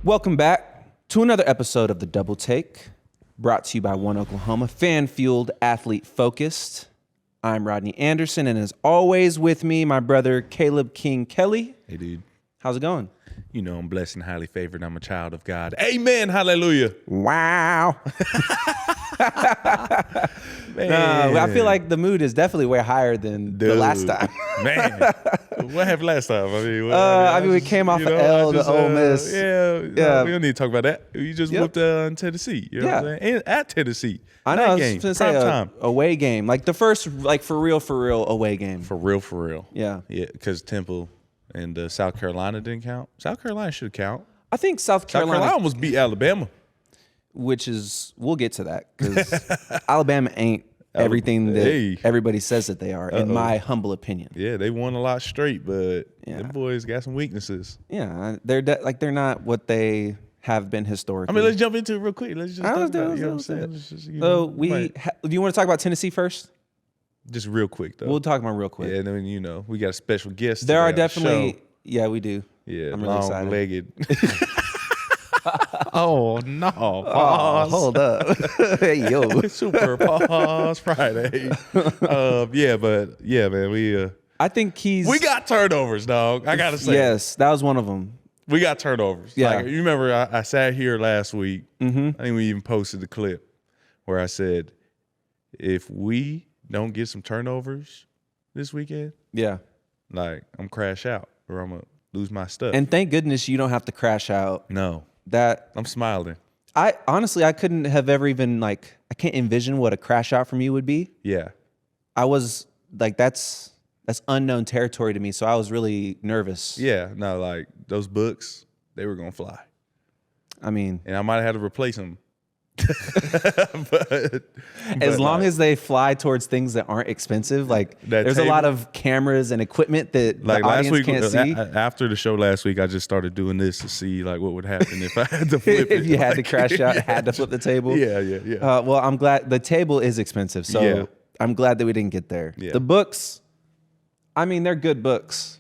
Welcome back to another episode of The Double Take, brought to you by One Oklahoma, fan-fueled, athlete-focused. I'm Rodney Anderson, and as always with me, my brother Caleb King Kelly. Hey, dude. How's it going? You know I'm blessed and highly favored. I'm a child of God. Amen. Hallelujah. Wow. Man. I feel like the mood is definitely way higher than the last time. Man. What happened last time? I mean, we came off an L to Ole Miss. Yeah. We don't need to talk about that. You just whooped Tennessee. You know what I'm saying? And at Tennessee. I know. I was game. going to say time. Away game. Like the first, like for real away game. For real. Yeah. Yeah, because Temple and South Carolina didn't count. South Carolina should count. I think South Carolina almost beat Alabama. Which is, we'll get to that because Alabama ain't everything that everybody says that they are, in my humble opinion. Yeah, they won a lot straight, but them boys got some weaknesses. Yeah, they're not what they have been historically. I mean, let's jump into it real quick. Let's just talk about it, you know what I'm saying? Do you want to talk about Tennessee first? Just real quick, though. We'll talk about real quick. Yeah, and then, we got a special guest. There are definitely, we do. Yeah, I'm really excited. Long-legged. Oh, no. Pause. Hold up. Hey, yo. Super pause Friday. Man, I think we got turnovers, dog. I got to say. Yes, that was one of them. We got turnovers. Yeah. Like, you remember I sat here last week. Mm-hmm. I think we even posted the clip where I said, if we don't get some turnovers this weekend, like, I'm crash out or I'm going to lose my stuff. And thank goodness you don't have to crash out. No. I'm smiling. I couldn't have ever even I can't envision what a crash out from you would be. Yeah. I was like, that's unknown territory to me. So I was really nervous. Yeah. No, like those books, they were going to fly. I mean. And I might have had to replace them. As long as they fly towards things that aren't expensive, there's a lot of cameras and equipment that the audience can't see. After the show last week, I just started doing this to see what would happen if I had to flip it. If you had to crash out, had to flip the table. Yeah. Well, I'm glad the table is expensive, so I'm glad that we didn't get there. Yeah. The books, I mean, they're good books.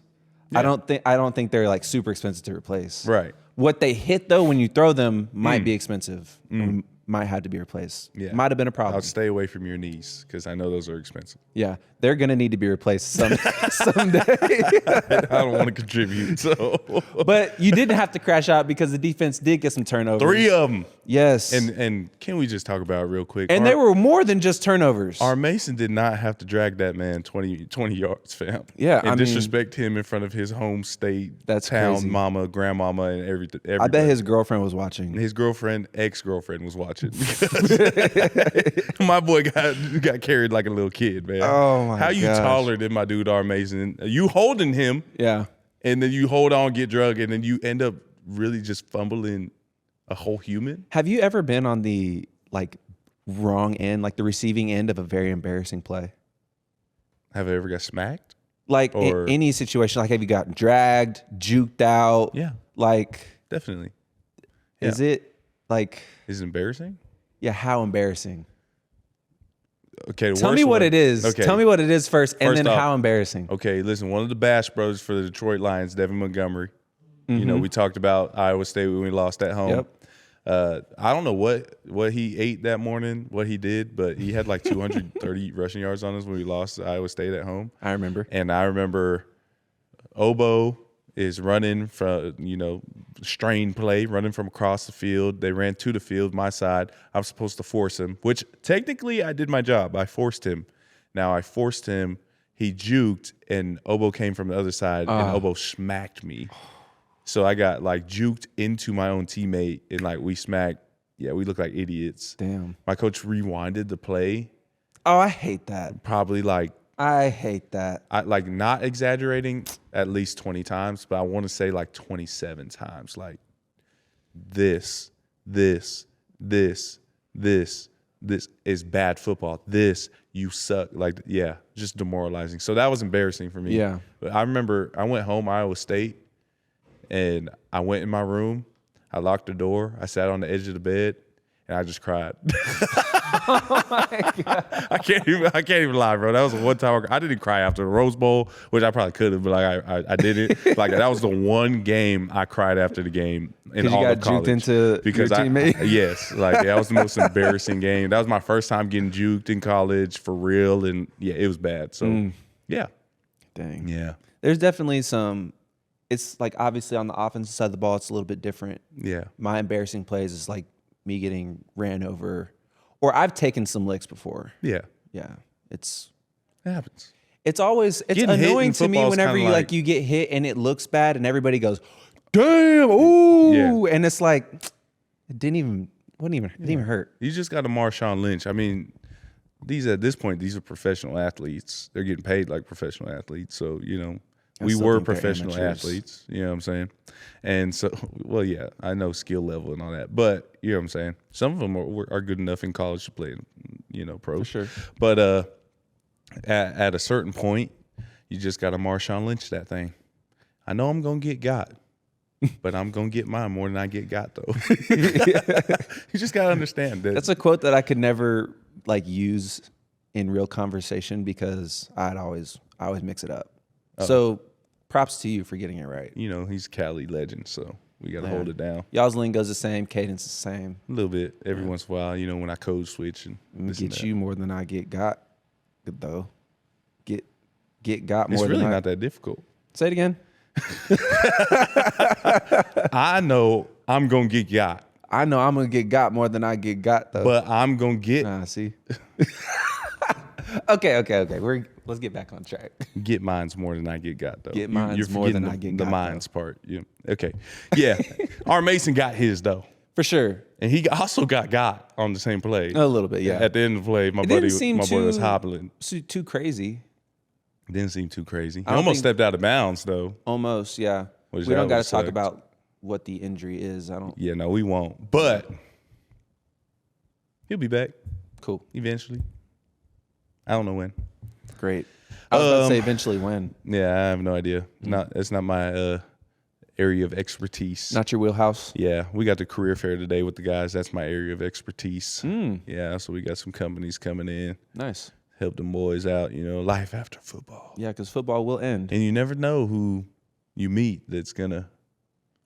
Yeah. I don't think they're super expensive to replace. Right. What they hit though when you throw them might be expensive. Might have to be repled. Yeah. Might have been a problem. I'll stay away from your knees because I know those are expensive. Yeah. They're going to need to be replaced someday. I don't want to contribute. But you didn't have to crash out because the defense did get some turnovers. 3 of them. Yes. And can we just talk about it real quick? And they were more than just turnovers. Our Mason did not have to drag that man 20 yards, fam. Yeah. And disrespect him in front of his home state, town, crazy. Mama, grandmama, and everything. I bet his girlfriend was watching. His ex-girlfriend was watching. My boy got carried like a little kid, man. Oh my How you taller than my dude R. Mason? You holding him, and then you hold on, get drug, and then you end up really just fumbling a whole human. Have you ever been on the wrong end, the receiving end of a very embarrassing play? Have I ever got smacked? In any situation, have you gotten dragged, juked out? Yeah, definitely. Yeah. Is it Is it embarrassing? Yeah, how embarrassing? Okay, tell me what it is. Okay. Tell me what it is first and then how embarrassing. Okay, listen, one of the Bash brothers for the Detroit Lions, Devin Montgomery. You know, we talked about Iowa State when we lost at home. Yep. I don't know what he ate that morning, what he did, but he had 230 rushing yards on us when we lost to Iowa State at home. I remember. And I remember Obo is running from, strain play, running from across the field. They ran to the field, my side. I'm supposed to force him, which technically I did my job. I forced him. Now I forced him. He juked, and Obo came from the other side, and Obo smacked me. So I got juked into my own teammate, and we smacked. Yeah, we looked like idiots. Damn. My coach rewinded the play. Oh, I hate that. Probably I hate that. Not exaggerating, at least 20 times, but I want to say 27 times. This is bad football. This, you suck. Just demoralizing. So that was embarrassing for me. Yeah. But I remember I went home, Iowa State, and I went in my room. I locked the door. I sat on the edge of the bed, and I just cried. I can't even lie, bro. That was the one time I didn't cry after the Rose Bowl, which I probably could have, but like I didn't. Like that was the one game I cried after the game in all of college. Because you got juked into because your teammate? Yes, like that was the most embarrassing game. That was my first time getting juked in college for real, and yeah, it was bad. So yeah, dang, yeah, there's definitely some. It's like obviously on the offensive side of the ball, it's a little bit different. yeah. My embarrassing plays is like me getting ran over, or I've taken some licks before. Yeah, Yeah, it happens. It's Getting hit annoying in to me football is whenever kinda you like- you get hit and it looks bad and everybody goes, "Damn, ooh," and it's like it didn't even hurt. You just got a Marshawn Lynch. I mean, at this point, these are professional athletes. They're getting paid like professional athletes. So, we still were think they're professional amateurs. athletes. You know what I'm saying? And so, well, yeah, I know skill level and all that. But, you know what I'm saying? Some of them are good enough in college to play, pro. For sure. But at a certain point, you just got to Marshawn Lynch that thing. I know I'm going to get got. But I'm going to get mine more than I get got, though. You just got to understand that. That's a quote that I could never use in real conversation because I always mix it up. So props to you for getting it right. He's a Cali legend, so we got to hold it down. Y'all's lingo's the same, cadence is the same. A little bit every once in a while, when I code switch and this and Get that. you more than I get got. Good though. Get got It's more really than not that difficult. Say it again. I know I'm gonna get got, I know I'm gonna get got more than I get got though. but I'm gonna get See. Okay. Let's get back on track. get mines more than I get got though. Get mines You're more than forgetting I get the got, mines part. Yeah. Okay. Yeah. Our Mason got his though, For sure. and he also got on the same play. A little bit, yeah. At the end of the play, my It didn't seem boy was too- hobbling. Too crazy. Didn't seem too crazy. He don't almost think- stepped out of bounds though. Almost, yeah. Which We that don't got to would've talk sucked. about what the injury is. I don't. Yeah, no, we won't. But he'll be back Cool. eventually. I don't know when. Great. I was about to say eventually when. Yeah, I have no idea. It's not my area of expertise. Not your wheelhouse. Yeah, we got the career fair today with the guys. That's my area of expertise. Mm. Yeah, so we got some companies coming in, Nice. help them boys out. Life after football, Yeah, because football will end. and you never know who you meet that's gonna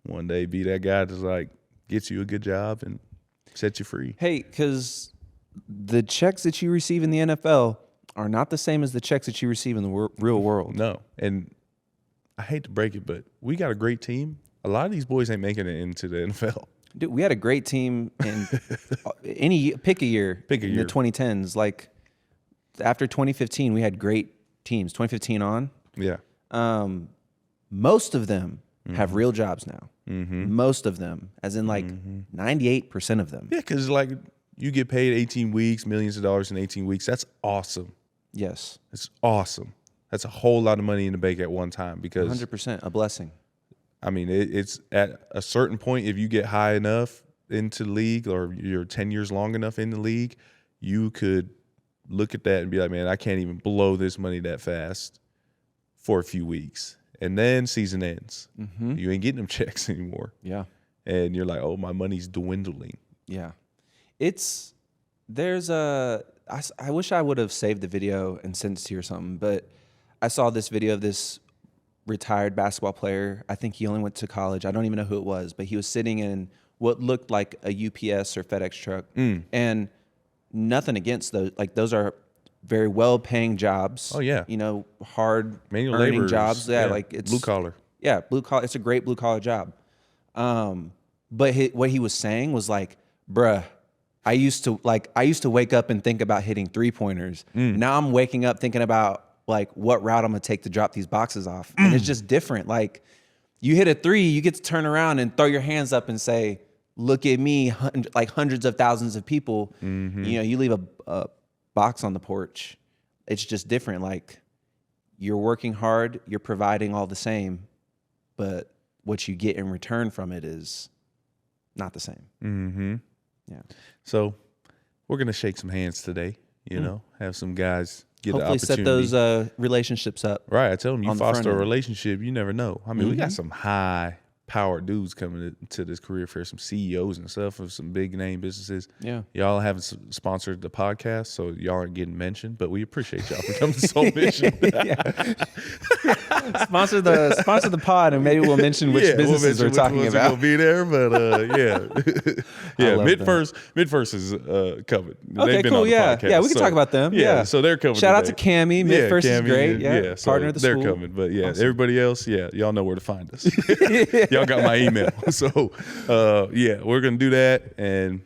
one day be that guy that's like gets you a good job and set you free. Hey, because the checks that you receive in the NFL are not the same as the checks that you receive in the real world. No, and I hate to break it, but we got a great team. A lot of these boys ain't making it into the NFL. Dude, we had a great team in pick a year in year. the 2010s. Like after 2015, we had great teams. 2015 on. Yeah. Most of them have real jobs now. Most of them, as in 98% of them. Yeah, because you get paid 18 weeks, millions of dollars in 18 weeks. That's awesome. Yes. It's awesome. That's a whole lot of money in the bank at one time because, 100%. A blessing. I mean, it's at a certain point, if you get high enough into the league or you're 10 years long enough in the league, you could look at that and be like, man, I can't even blow this money that fast for a few weeks. And then season ends. You ain't getting them checks anymore. Yeah. And you're like, oh, my money's dwindling. Yeah. I wish I would have saved the video and sent it to you or something, but I saw this video of this retired basketball player. I think he only went to college. I don't even know who it was, but he was sitting in what looked like a UPS or FedEx truck. And nothing against those. Like those are very well-paying jobs. Oh, yeah. Hard Manual earning laborers. jobs. Yeah, like it's blue collar. Yeah, blue collar. It's a great blue collar job. But what he was saying was like, bruh, I used to wake up and think about hitting 3-pointers. Now I'm waking up thinking about like what route I'm gonna take to drop these boxes off. And it's just different. Like you hit a 3, you get to turn around and throw your hands up and say, look at me, like hundreds of thousands of people. You leave a box on the porch. It's just different. Like you're working hard, you're providing all the same, but what you get in return from it is not the same. Yeah. So we're going to shake some hands today, have some guys get Hopefully the set opportunity. those relationships up. Right. I tell them you on the front foster a end. relationship. You never know. I mean, we got some high powered dudes coming to this career fair, some CEOs and stuff of some big name businesses. Yeah. Y'all haven't sponsored the podcast, so y'all aren't getting mentioned, but we appreciate y'all for coming to Soul Mission. Sponsor the pod, and maybe we'll mention which businesses we're talking about. Will be there, but Mid First is covered. Okay, They've been cool. on the Yeah, podcast, yeah, we can talk about them. Yeah, so they're coming. Shout out to today. Cammy. Mid First is Cammy, great. Yeah, so partner of the they're school. coming. But yeah, Awesome. everybody else, y'all know where to find us. Y'all got my email, so we're gonna do that, and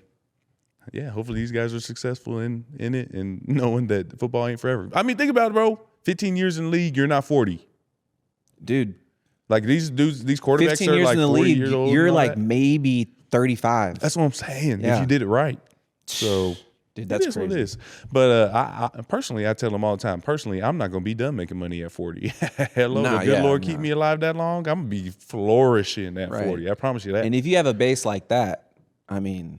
hopefully these guys are successful in it and knowing that football ain't forever. I mean, think about it, bro. 15 years in the league, you're not 40, dude. Like these dudes, these quarterbacks 15 are years like in the 40 league, years old. you're and all like that. maybe 35. That's what I'm saying. Yeah. If you did it right, so. Dude, that's it is crazy. what it is. But I personally, I tell them all the time, personally, I'm not going to be done making money at 40. Hello, Nah, the good Lord nah. keep me alive that long. I'm going to be flourishing at 40. I promise you that. And if you have a base like that, I mean,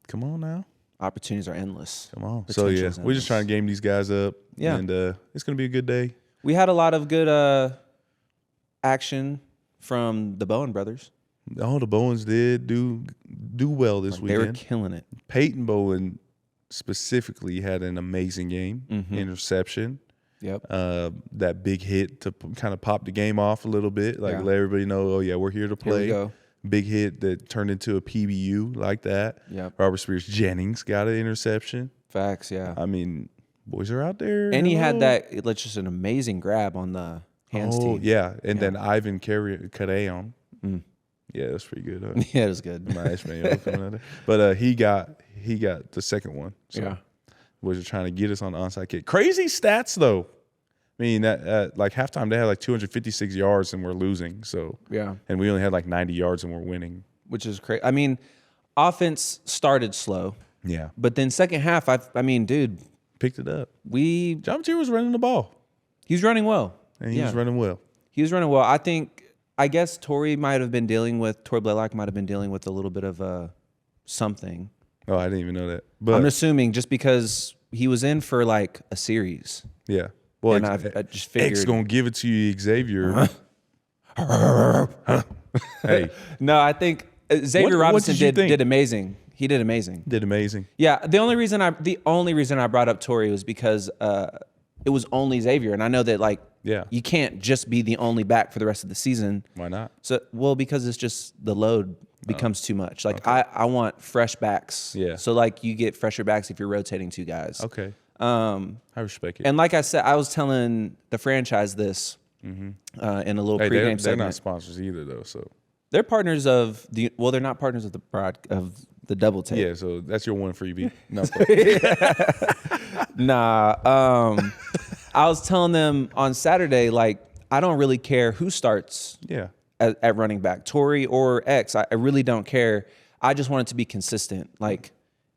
come on now. opportunities are endless. Come on. Potential So, is we're endless. just trying to game these guys up. Yeah. And it's going to be a good day. We had a lot of good action from the Bowen brothers. Oh, the Bowens did do well this They weekend. were killing it. Peyton Bowen specifically had an amazing game. Interception. Yep. That big hit to kind of pop the game off a little bit. Like, Yeah. let everybody know, we're here to play. Here we go. Big hit that turned into a PBU like that. Yep. Robert Spears Jennings got an interception. Facts, yeah. I mean, boys are out there. And he had hello. that, just an amazing grab on the hands team. Yeah. And then Ivan Cadeon. Yeah, that's pretty good. Huh? Yeah, it was good. My Ishmael coming out there. But he got the second one. So Yeah. was trying to get us on the onside kick. Crazy stats though. I mean, that like halftime they had like 256 yards and we're losing. So Yeah. and we only had like 90 yards and we're winning. Which is crazy. I mean, offense started slow, Yeah, but then second half, I mean, dude, picked it up. John John Tier was running the ball he's running well. and he was running well. He was running well. I guess Tory Blaylock might have been dealing with a little bit of something. Oh, I didn't even know that. But I'm assuming just because he was in for like a series. yeah, well, And I just figured. X gonna give it to you, Xavier. Hey, No, I think Xavier What Robinson did you think? did amazing. He did amazing. did amazing. Yeah, the only reason I brought up Tory was because it was only Xavier, and I know that you can't just be the only back for the rest of the season. Why not? So because it's just the load becomes too much. I want fresh backs. Yeah. So you get fresher backs if you're rotating two guys. Okay. I respect it. And like I said, I was telling the franchise this in a little Hey, pregame they're segment. not sponsors either though. So They're partners of they're not partners of the double take. yeah, so that's your one freebie. No, Nah. I was telling them on Saturday, I don't really care who starts yeah, at running back, Tory or X. I really don't care. I just want it to be consistent.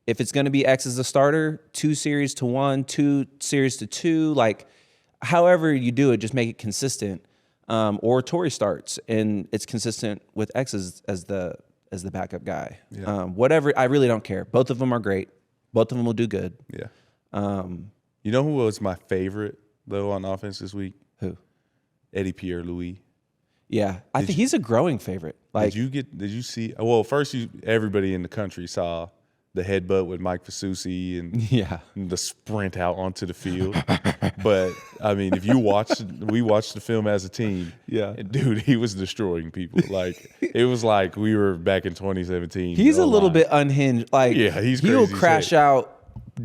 If it's going to be X as the starter, 2 series to 1, 2 series to 2, however you do it, just make it consistent. Or Tory starts and it's consistent with X as the backup guy. Yeah. Whatever, I really don't care. Both of them are great. Both of them will do good. yeah. You know who was my favorite though on offense this week? Who? Eddie Pierre-Louis. Yeah, I think he's a growing favorite. Did you see? Well, first everybody in the country saw the headbutt with Mike Fasusi and yeah, the sprint out onto the field. But I mean, if you we watched the film as a team. Yeah. Dude, he was destroying people. It was like we were back in 2017. he's a little O-line. bit unhinged. Yeah, he's he'll crazy as crash heck. out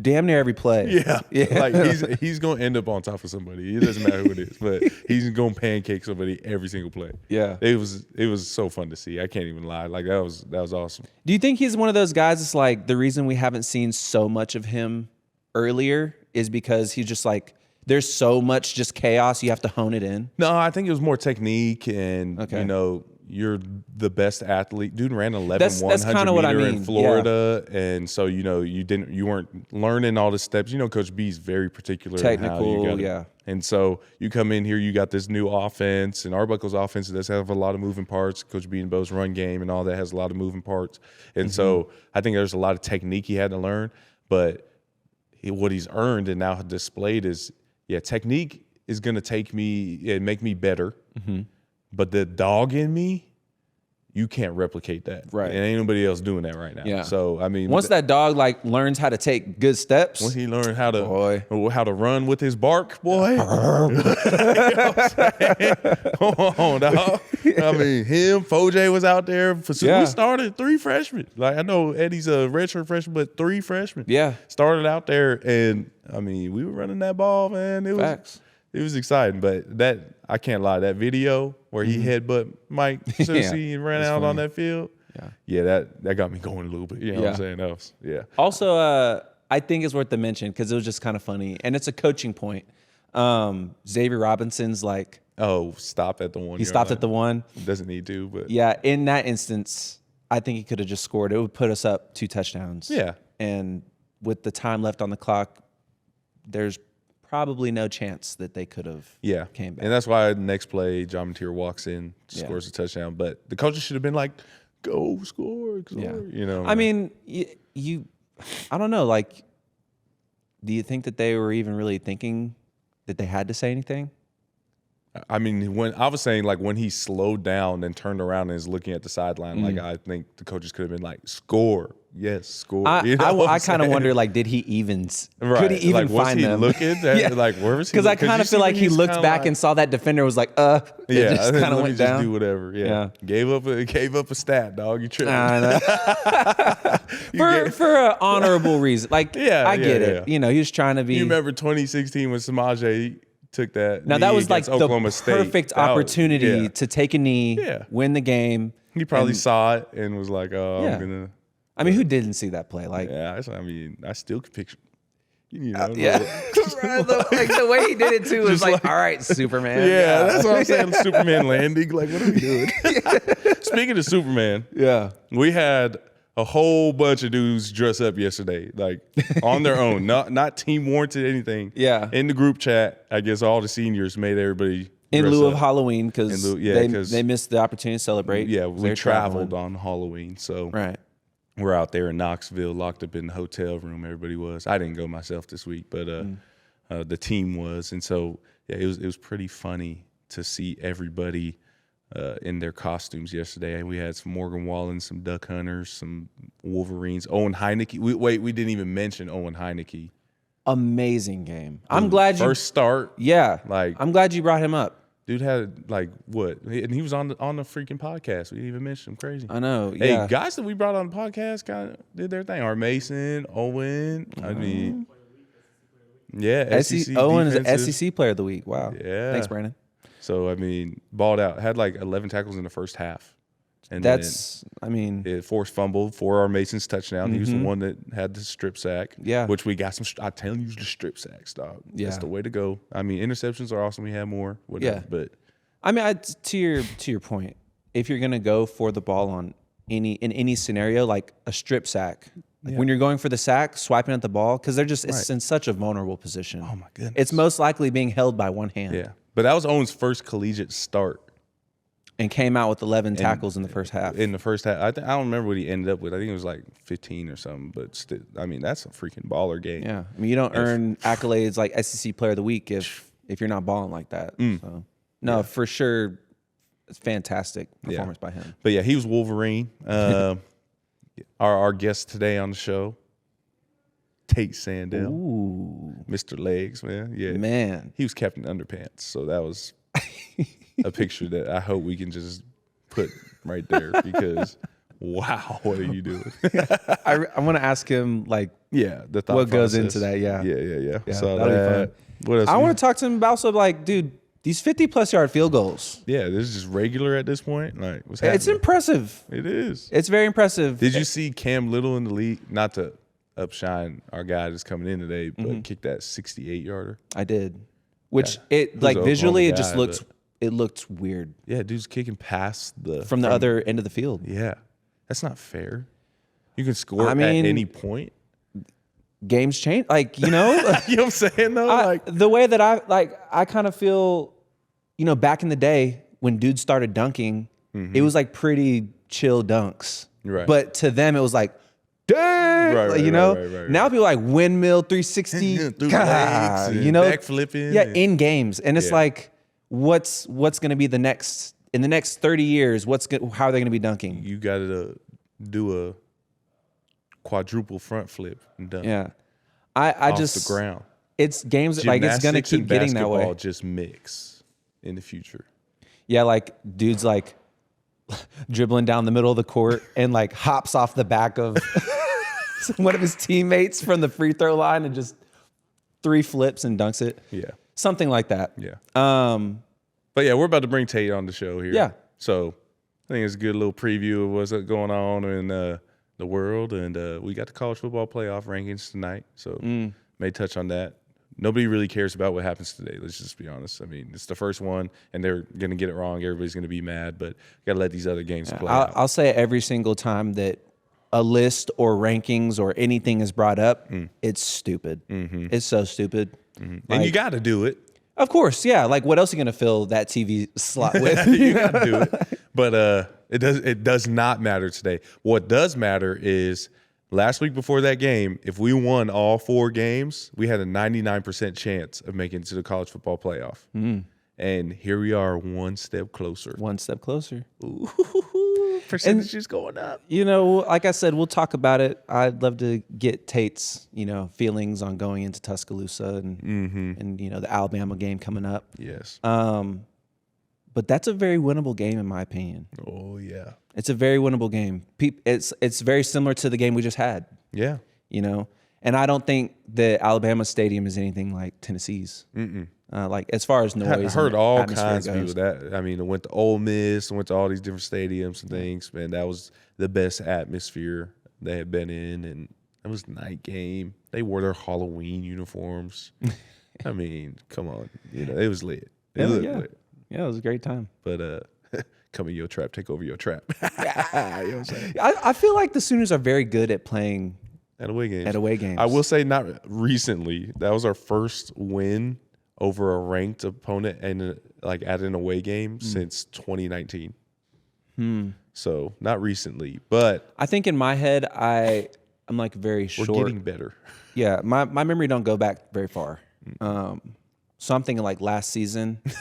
damn near every play. Yeah. He's gonna end up on top of somebody. It doesn't matter who it is, but he's gonna pancake somebody every single play. Yeah. It was so fun to see. I can't even lie. That was awesome. Do you think he's one of those guys that's the reason we haven't seen so much of him earlier is because he's just there's so much just chaos, you have to hone it in? No, I think it was more technique and Okay. you're the best athlete. Dude ran 11 That's 100 kinda what I meter mean, in Florida, and so you weren't learning all the steps. Coach B is very particular in how you Technical, gotta- yeah. And so you come in here, you got this new offense, and Arbuckle's offense does have a lot of moving parts. Coach B and Bo's run game and all that has a lot of moving parts, and so I think there's a lot of technique he had to learn. But what he's earned and now displayed is, technique is going to take me and make me better. But the dog in me you can't replicate that. Right. And ain't nobody else doing that right now. Yeah. So, I mean. Once that dog like learns how to take good steps. Once he learned how to run with his bark, boy. Come on, dog. I mean, him, Foj was out there. We started 3 freshmen. Like, I know Eddie's a redshirt freshman, but 3 freshmen. Yeah. Started out there, and, I mean, we were running that ball, man. It was exciting, but that, I can't lie, that video where he headbutt Mike Susie and ran out on that field, that got me going a little bit. You know what I'm saying? Also, I think it's worth the mention because it was just kind of funny, and it's a coaching point. Xavier Robinson's like, stop at the 1 yard. He stopped at the 1. Doesn't need to, but yeah, in that instance, I think he could have just scored. It would put us up 2 touchdowns. Yeah, and with the time left on the clock, there's probably no chance that they could have came back. And that's why the next play, John Mateer walks in, scores a touchdown. But the coaches should have been like, go score. You know. I mean, I don't know. Like, do you think that they were even really thinking that they had to say anything? I mean, when I was saying, like, when he slowed down and turned around and is looking at the sideline, like, I think the coaches could have been like, score. Yes, score. I kind of wonder, like, did he even could he even find them? Looking at, like, where was he? Because I kind of feel like he looked back and saw that defender was like, just kind of went down. Just do whatever. Yeah. Gave up a stat, dog. You tripped. for an honorable reason. Like, I get it. You know, he was trying to be. You remember 2016 when Samaje took that? Now that was like the State. perfect opportunity to take a knee, win the game. He probably saw it and was like, "Oh, I'm gonna." I mean, who didn't see that play? Like, I mean, I still can picture. You know, like the way he did it too was like, all right, Superman. Yeah, that's what I'm saying. Superman landing. Like, what are we doing? Speaking of Superman, we had a whole bunch of dudes dress up yesterday, like on their own, not team warranted anything. Yeah, in the group chat, I guess all the seniors made everybody in lieu of Halloween because they missed the opportunity to celebrate. Yeah, we traveled on Halloween, so we're out there in Knoxville, locked up in the hotel room. Everybody was. I didn't go myself this week, but the team was, and so it was pretty funny to see everybody in their costumes yesterday. We had some Morgan Wallen, some Duck Hunters, some Wolverines. Owen Heineke. We didn't even mention Owen Heineke. Amazing game. I'm glad first start. Yeah, like I'm glad you brought him up. Dude had like what? And he was on the freaking podcast. We didn't even mention him. Crazy. I know. Hey, guys that we brought on the podcast kind of did their thing. Our Mason, Owen. I mean, SEC Owen is an SEC player of the week. Wow. Yeah. Thanks, Brandon. So I mean, balled out. Had like 11 tackles in the first half. And it forced fumbled for our Mason's touchdown. He was the one that had the strip sack. Yeah. Which we got some. I tell you, the strip sacks, dog. Yeah. That's the way to go. I mean, interceptions are awesome. We had more. Whatever. Yeah. But I mean, to your point, if you're gonna go for the ball in any scenario, like a strip sack, when you're going for the sack, swiping at the ball, because they're just it's in such a vulnerable position. Oh my goodness. It's most likely being held by one hand. Yeah. But that was Owen's first collegiate start. And came out with 11 tackles in the first half. In the first half, I don't remember what he ended up with. I think it was like 15 or something. But still, I mean, that's a freaking baller game. Yeah, I mean, you don't earn accolades like SEC Player of the Week if you're not balling like that. So, no, for sure, it's fantastic performance by him. But yeah, he was Wolverine. Our guest today on the show, Tate Sandell, Mr. Legs, man. Yeah, man, he was Captain Underpants. So that was a picture that I hope we can just put right there because wow, what are you doing? I want to ask him like the thought what goes process. into that. Yeah. So that'll be fun. What else? I want to talk to him about also like, dude, these 50+ yard field goals. Yeah, this is just regular at this point. Like, what's happening? It's impressive. It is. It's very impressive. Did you see Cam Little in the league? Not to upshine our guy that's coming in today, but kicked that 68-yarder. I did. Which like visually it just looks. It looked weird. Yeah, dude's kicking past from the other end of the field. Yeah, that's not fair. You can score at any point. Games change, like you know. You know what I'm saying though? The way that I kind of feel, back in the day when dudes started dunking, it was like pretty chill dunks. Right. But to them, it was like, dang, right, Now people like windmill 360, back flipping. Yeah, in games, and it's like. What's going to be the next in the next 30 years, how are they going to be dunking? You got to do a quadruple front flip and dunk. Yeah. I off just the ground. It's games that, like, it's going to keep getting that way. Basketball just mix in the future. Yeah, like dudes like dribbling down the middle of the court and like hops off the back of one of his teammates from the free throw line and just 3 flips and dunks it. Yeah. Something like that. Yeah. But yeah, we're about to bring Tate on the show here. Yeah. So I think it's a good little preview of what's going on in the world. And we got the college football playoff rankings tonight. So may touch on that. Nobody really cares about what happens today. Let's just be honest. I mean, it's the first one, and they're going to get it wrong. Everybody's going to be mad, but got to let these other games play out. I'll say every single time that a list or rankings or anything is brought up, it's stupid. It's so stupid. Like, and you got to do it. Of course, yeah. Like, what else are you going to fill that TV slot with? You got to do it. But it does not matter today. What does matter is last week before that game, if we won all 4 games, we had a 99% chance of making it to the college football playoff. And here we are, one step closer. One step closer. Ooh, percentage is going up. You know, like I said, we'll talk about it. I'd love to get Tate's, feelings on going into Tuscaloosa and the Alabama game coming up. Yes. But that's a very winnable game, in my opinion. Oh, yeah. It's a very winnable game. It's very similar to the game we just had. Yeah. And I don't think the Alabama stadium is anything like Tennessee's. Like, as far as noise, I heard all atmosphere kinds of goes. people that. I mean, I went to Ole Miss, I went to all these different stadiums and things. Man, that was the best atmosphere they had been in, and it was night game. They wore their Halloween uniforms. I mean, come on, it was lit. It was lit. Yeah, it was a great time. But come in your trap, take over your trap. You know what I'm saying? I feel like the Sooners are very good at playing At away games. I will say not recently. That was our first win over a ranked opponent and at an away game since 2019. So not recently, but I think in my head I'm like very short. we're getting better. Yeah, my memory don't go back very far. So I'm thinking like last season At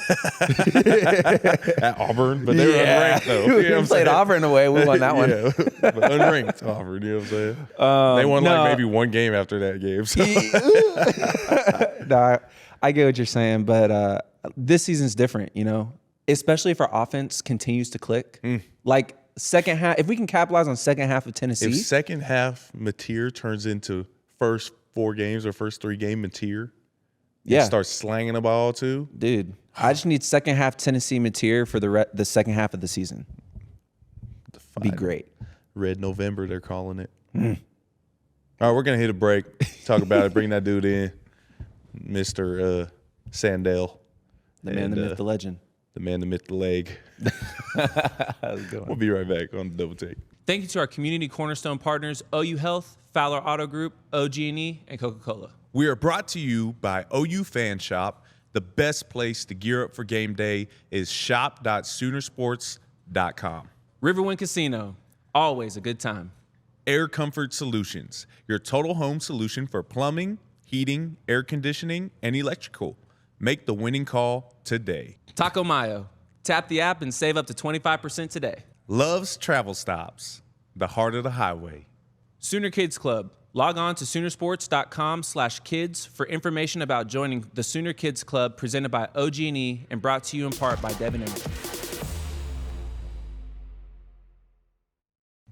Auburn, but they were unranked though. You know what we I'm played saying? Auburn away. We won that one. Yeah, but unranked Auburn. You know what I'm saying? They won maybe one game after that game. So. No, I get what you're saying, but this season's different, especially if our offense continues to click. Like second half, if we can capitalize on second half of Tennessee. If second half Mateer turns into first 4 games or first 3 game Mateer, start slanging the ball too. Dude, I just need second half Tennessee Mateer for the second half of the season. Be great. Red November, they're calling it. All right, we're going to hit a break, talk about it, bring that dude in, Mr. Sandell. The man, the myth, the legend. The man, the myth, the leg. We'll be right back on the Double Take. Thank you to our community cornerstone partners, OU Health, Fowler Auto Group, OG&E, and Coca-Cola. We are brought to you by OU Fan Shop. The best place to gear up for game day is shop.soonersports.com. Riverwind Casino, always a good time. Air Comfort Solutions, your total home solution for plumbing, heating, air conditioning, and electrical. Make the winning call today. Taco Mayo, tap the app and save up to 25% today. Love's Travel Stops, the heart of the highway. Sooner Kids Club. Log on to Soonersports.com/kids for information about joining the Sooner Kids Club presented by OG&E and brought to you in part by Devin Emery.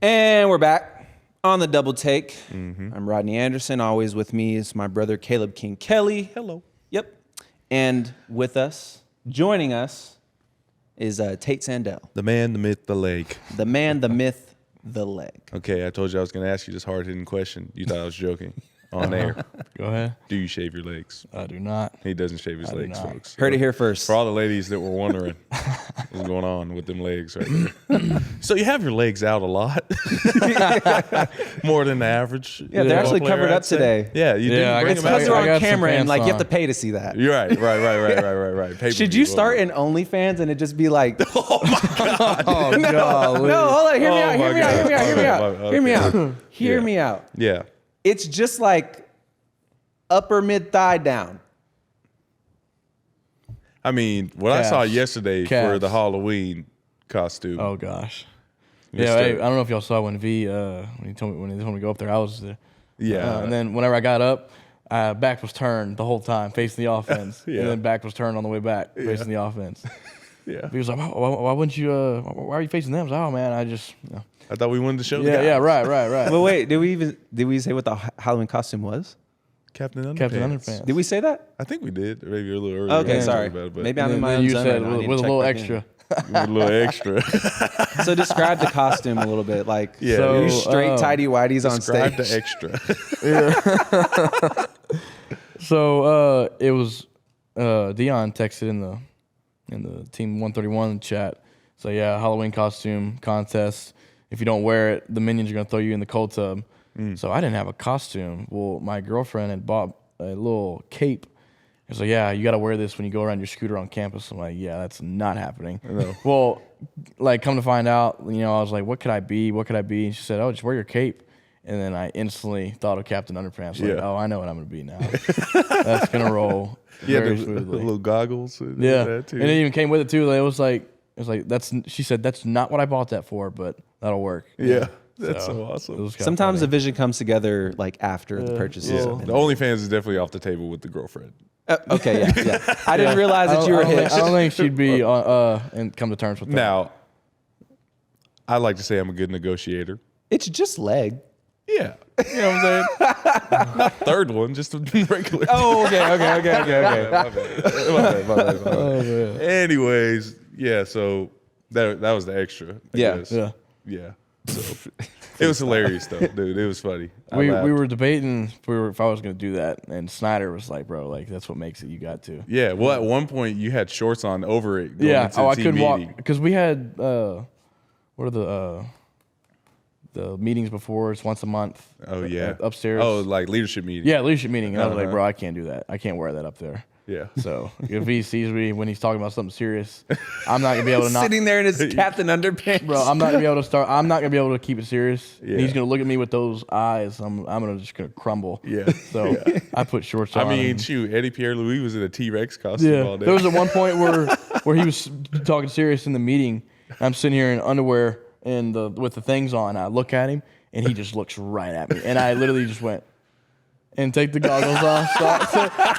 And we're back on the Double Take. I'm Rodney Anderson. Always with me is my brother Caleb King Kelly. Hello. Yep. And with us, joining us, is Tate Sandell. The man, the myth, the leg. The man, the myth, the leg. Okay, I told you I was going to ask you this hard-hitting question. You thought I was joking on air. Go ahead. Do you shave your legs? I do not. He doesn't shave his legs, not. folks. Heard it here first. For all the ladies that were wondering what's going on with them legs right there. So you have your legs out a lot. More than the average. Yeah, they're actually player, covered I'd up say. today. Yeah, you Yeah, I didn't bring It's them because out. they're I on got some camera and pants like you have on. to pay to see that. You're right. Pay-per-view. Should you start an OnlyFans and it just be like, Oh, God. no, hold on, hear me out, hear me out, hear me out, hear me out, Okay. hear me out, hear Yeah. me out. Yeah. It's just like upper mid thigh down. I mean, what I saw Calves. yesterday for Calves. the Halloween, costume. Oh gosh. Mr. Yeah, I don't know if y'all saw when when he told me to go up there, I was there. Yeah. And then whenever I got up, back was turned the whole time, facing the offense. Yeah. And then back was turned on the way back, facing the offense. Yeah. He was like, why wouldn't you? Why are you facing them? I was like, oh man, I just. I thought we wanted to show the Yeah, guys. yeah, right. But wait, did we say what the Halloween costume was? Captain Underpants. Captain Underpants. Did we say that? I think we did. Maybe a little earlier. Okay, We sorry. talked about it, but Maybe I'm in And my then own you zone said right now. I need to with a check little back in. extra. a little extra. So describe the costume a little bit. Like, Yeah. So, you straight tidy whities on Describe stage. the extra. So it was Dion texted in the Team 131 chat. So yeah, Halloween costume contest. If you don't wear it, the minions are gonna throw you in the cold tub. So I didn't have a costume. Well, my girlfriend had bought a little cape. She was like, yeah, you got to wear this when you go around your scooter on campus. I'm like, yeah, that's not happening. Well, like, come to find out, I was like, what could I be? And she said, oh, just wear your cape. And then I instantly thought of Captain Underpants. Like, oh, I know what I'm going to be now. That's going to roll very the smoothly. little goggles. And Yeah. that too. And it even came with it, too. Like, it was like, she said, that's not what I bought that for, but that'll work. Yeah. That's so It awesome. was kinda Sometimes funny. the vision comes together like after the purchase. Yeah. is The OnlyFans is definitely off the table with the girlfriend. Okay, yeah. I didn't realize that you were I hitched. don't think she'd be and come to terms with that. Now, I like to say I'm a good negotiator. It's just leg. Yeah. You know what I'm saying? Not third one, just a regular. Oh, okay. My bad. Anyways, yeah, so that was the extra. I Yeah. guess. Yeah. Yeah. So it was hilarious though, dude. It was funny. I We laughed. were debating if I was going to do that, and Snyder was like, "Bro, like that's what makes it. You got to." Yeah. Well, at one point you had shorts on over it. Going Yeah. into Oh, the I team couldn't walk meeting. because we had what are the meetings before? It's once a month. Oh yeah. Upstairs. Oh, like leadership meeting. Yeah, leadership meeting, and I was like, Uh-huh. "Bro, I can't do that. I can't wear that up there." Yeah. So if he sees me when he's talking about something serious, I'm not gonna be able to not. Sitting there in his Captain Underpants. Bro, I'm not gonna be able to start. I'm not gonna be able to keep it serious. Yeah. And he's gonna look at me with those eyes. I'm just gonna crumble. Yeah. So I put shorts on. I mean, and- shoot, Eddie Pierre Louis was in a T-Rex costume all day. There was at one point where he was talking serious in the meeting. I'm sitting here in underwear and with the things on. I look at him and he just looks right at me, and I literally just went and take the goggles off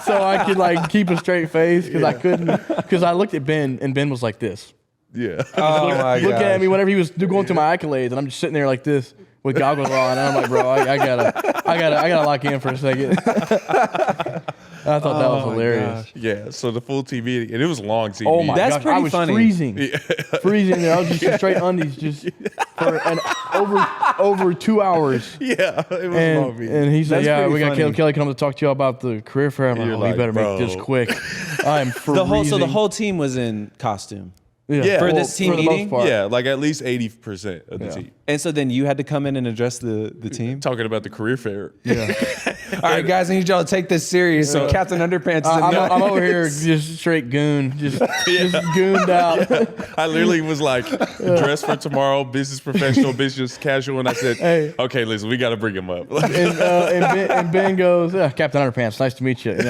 so I could like keep a straight face because I couldn't because I looked at Ben and Ben was like this. Yeah. Oh my Looking at god. me whenever he was going through my accolades, and I'm just sitting there like this with goggles on, and I'm like, bro, I gotta lock in for a second. I thought that was hilarious. Yeah. So the full TV, and it was long TV. Oh my That's gosh, pretty I was funny. freezing, freezing there. I was just in straight undies, just for over 2 hours. Yeah. It was long video. And he said, That's "Yeah, pretty we got funny. Caleb Kelly coming to talk to you about the career fair." I'm like, You're "Oh, like, you better bro. make this quick." I'm freezing. So the whole team was in costume. Yeah. For this team for the most meeting? part. Yeah, like at least 80% of the team. And so then you had to come in and address the team? Talking about the career fair. Yeah. All right, guys, I need y'all to take this serious. So Captain Underpants is in I'm over here just straight goon, just gooned out. I literally was like, dressed for tomorrow, business professional, business casual, and I said, Hey. okay, listen, we got to bring him up. And Ben goes, Captain Underpants, nice to meet you. He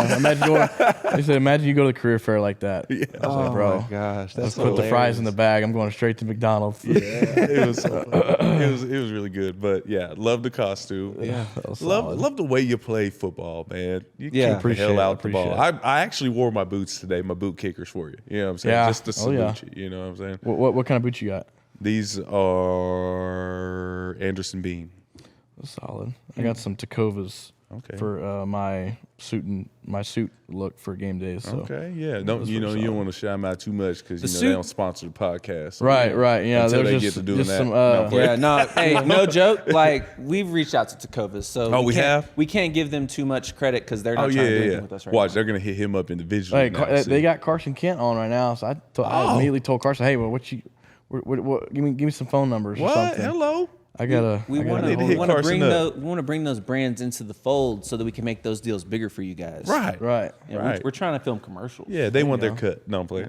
said, imagine you go to the career fair like that. I was like, bro, gosh, let's put the fries in the bag. I'm going straight to McDonald's. It was so funny. It was really good. But yeah, love the costume. Yeah, that was solid. Love the way you play football, man. You Yeah. keep the hell out the Appreciate ball. it. I actually wore my boots today, my boot kickers for you. You know what I'm saying? Yeah. Just to Oh, salute yeah. you. You know what I'm saying? What kind of boots you got? These are Anderson Bean. That's solid. I got some Tacovas Okay. for my suit look for game days. So. Okay, yeah. Those You were don't want to shout them out too much because The they suit- don't sponsor the podcast. So, Right, you know, right. Yeah, until there's they just, get to doing just that. some. No, Yeah, no, hey, no joke. Like, we've reached out to Tacovas, so Oh, we can't, have? we can't give them too much credit because they're not Oh trying yeah, to do yeah. anything with us right Watch, now. they're gonna hit him up individually. Hey, now, see. they got Carson Kent on right now, so I immediately told Carson, "Hey, well, what give me some phone numbers or What? something." Hello. I gotta. We want need to to hit Carson bring up. we want to bring those brands into the fold so that we can make those deals bigger for you guys. Right. Right. Yeah, Right. We're trying to film commercials. Yeah, they want their cut. No, I'm playing.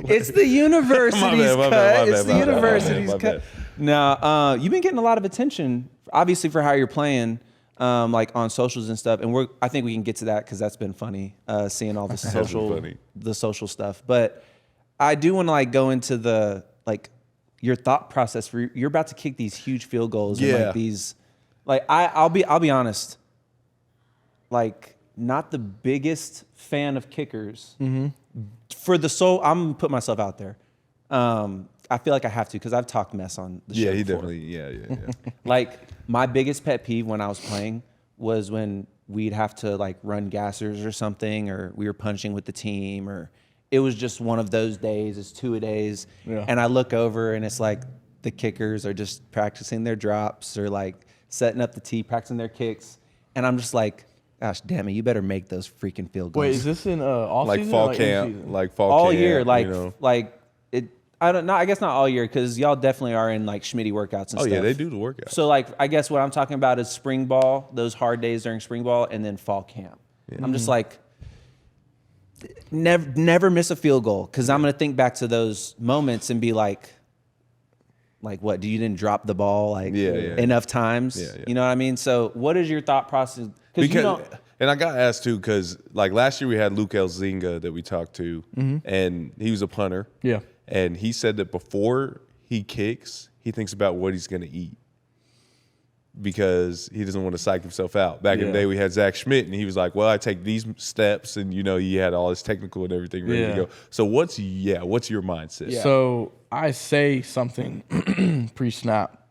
It's the university's My bad, my cut. bad, my It's bad, the my bad, my university's bad, my cut. Now, you've been getting a lot of attention, obviously, for how you're playing, like on socials and stuff. And I think we can get to that because that's been funny, seeing all the been funny. social stuff. But I do want to like go into the like your thought process for you're about to kick these huge field goals and like these like I'll be honest, like not the biggest fan of kickers. For the soul, I'm gonna put myself out there. I feel like I have to because I've talked mess on the show. Yeah, he before. definitely. Yeah. Like my biggest pet peeve when I was playing was when we'd have to like run gassers or something, or we were punching with the team, or it was just one of those days. It's 2-a-days, and I look over and it's like the kickers are just practicing their drops or like setting up the tee, practicing their kicks, and I'm just like, gosh damn it, you better make those freaking field goals. Wait, is this in off Like season fall or like camp, in-season? like fall all camp, year, like you know. like it. I don't know. I guess not all year because y'all definitely are in like Schmitty workouts and Oh stuff. yeah, they do the workout. So like, I guess what I'm talking about is spring ball, those hard days during spring ball, and then fall camp. I'm just like, never miss a field goal because I'm gonna think back to those moments and be like what? You didn't drop the ball like enough times? Yeah. You know what I mean? So what is your thought process? Because you don't. and I got asked too because like last year we had Luke Elzinga that we talked to, and he was a punter. Yeah. And he said that before he kicks, he thinks about what he's going to eat because he doesn't want to psych himself out. Back in the day, we had Zach Schmidt, and he was like, well, I take these steps, and, you know, he had all his technical and everything ready to go. So what's your mindset? Yeah. So I say something pre-snap.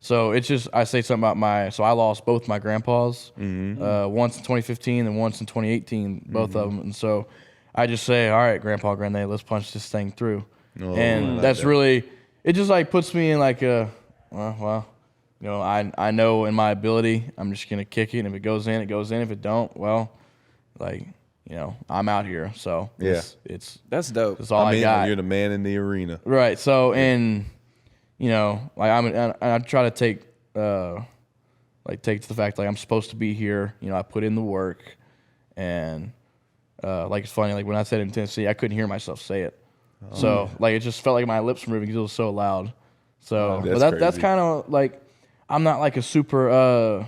So it's just I say something about so I lost both my grandpas, once in 2015 and once in 2018, both of them. And so I just say, all right, Grandpa, Granddad, let's punch this thing through. And that's really, it just like puts me in like well, you know, I know in my ability, I'm just going to kick it. And if it goes in, it goes in. If it don't, well, like, you know, I'm out here. So it's That's dope. that's all I got. You're the man in the arena. Right. So, and, you know, like I try to take to the fact like I'm supposed to be here. You know, I put in the work, and like it's funny. Like when I said in Tennessee, I couldn't hear myself say it. So like it just felt like my lips were moving because it was so loud. So that's kind of like I'm not like a super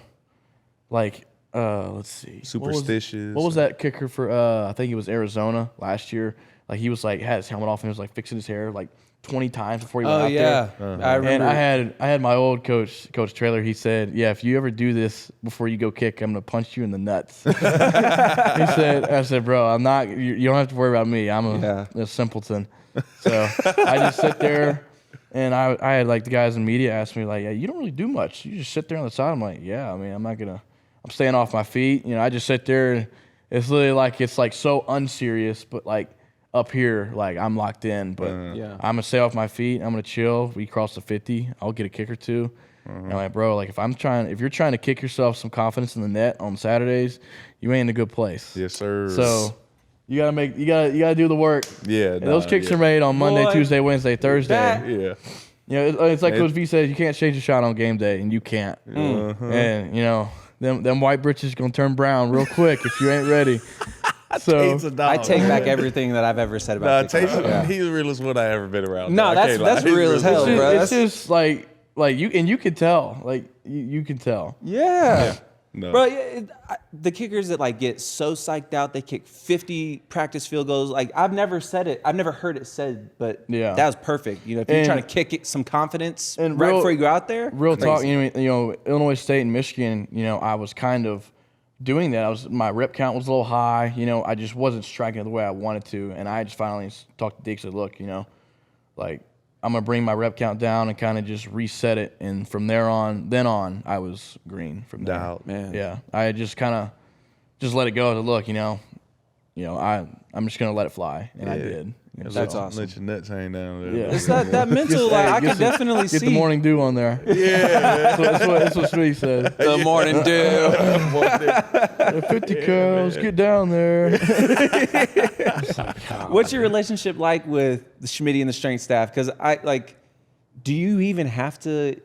let's see, Superstitious. What was that kicker for? I think it was Arizona last year. Like he was like had his helmet off and he was like fixing his hair like 20 times before he went out there. I remember. And I had my old coach Traylor. He said, "Yeah, if you ever do this before you go kick, I'm gonna punch you in the nuts." I said, "Bro, I'm not. You don't have to worry about me. I'm a simpleton." So I just sit there, and I had like the guys in media ask me like, "Yeah, you don't really do much. You just sit there on the side." I'm like, "Yeah, I mean, I'm staying off my feet. You know, I just sit there. And it's literally like it's like so unserious, but like." Up here, like I'm locked in, but I'm gonna stay off my feet. I'm gonna chill. We cross the 50. I'll get a kick or two. And I'm like, bro, like if you're trying to kick yourself some confidence in the net on Saturdays, you ain't in a good place. Yes, sir. So you gotta do the work. Yeah, And those kicks are made on Monday, Tuesday, Wednesday, Thursday. Yeah. You know, it's like Coach V says, you can't change a shot on game day, and you can't. And you know, them white britches gonna turn brown real quick if you ain't ready. So I take back everything that I've ever said about Tate. He's the realest one I ever been around. No, that's real as hell, bro. It's just like you can tell, like you can tell. Yeah. No. Bro, the kickers that like get so psyched out, they kick 50 practice field goals. Like I've never heard it said, but that was perfect. You know, if you're trying to kick it some confidence right before you go out there. Real talk, you know, Illinois State and Michigan, you know, I was kind of doing that. My rep count was a little high. You know, I just wasn't striking it the way I wanted to. And I just finally talked to Deke and said, look, you know, like I'm going to bring my rep count down and kind of just reset it. And from then on, I was green from there. Doubt, man. Yeah. I just kind of just let it go. To look, you know, I'm just going to let it fly. And I did. That's awesome. Let your nuts hang down there. Yeah. It's that mental, like I can definitely see. Get the morning dew on there. Yeah. That's what Sweet said. The morning dew. 50 curls, get down there. What's your relationship like with the Schmitty and the strength staff? Because do you even have to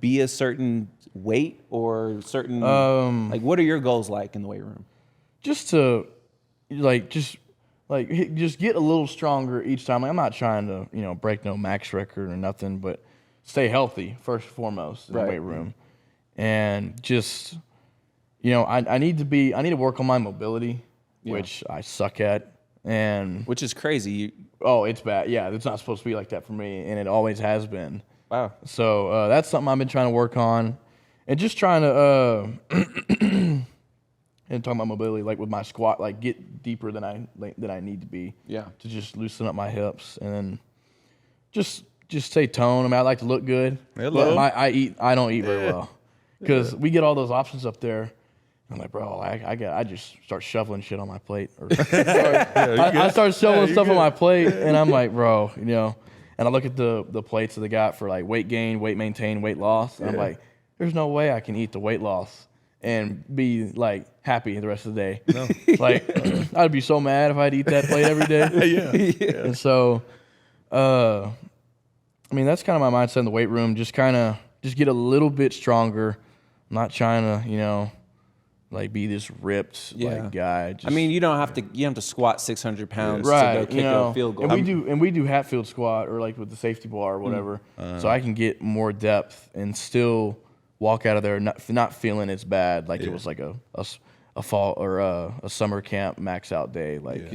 be a certain weight or certain, what are your goals like in the weight room? Just to, just get a little stronger each time. Like, I'm not trying to, you know, break no max record or nothing, but stay healthy first and foremost in the weight room. And just, you know, I need to work on my mobility, which I suck at. And which is crazy. it's bad. Yeah, it's not supposed to be like that for me, and it always has been. Wow. So that's something I've been trying to work on, and just trying to and talking about mobility, like with my squat, like get deeper than I need to be. Yeah. To just loosen up my hips, and then just stay toned. I mean, I like to look good. Hello. But I don't eat very well because we get all those options up there. I'm like, bro, I just start shoveling shit on my plate. I start shoveling stuff on my plate, and I'm like, bro, and I look at the plates that they got for like weight gain, weight maintain, weight loss, and I'm like, there's no way I can eat the weight loss and be like happy the rest of the day. No. Like, I'd be so mad if I'd eat that plate every day. Yeah. And so, I mean, that's kind of my mindset in the weight room. Just get a little bit stronger. I'm not trying to, like be this ripped like guy. I mean, you have to squat 600 pounds right, to go kick a field goal. And we do Hatfield squat or like with the safety bar or whatever. So I can get more depth and still walk out of there not feeling as bad like it was like a fall or a summer camp max out day. Like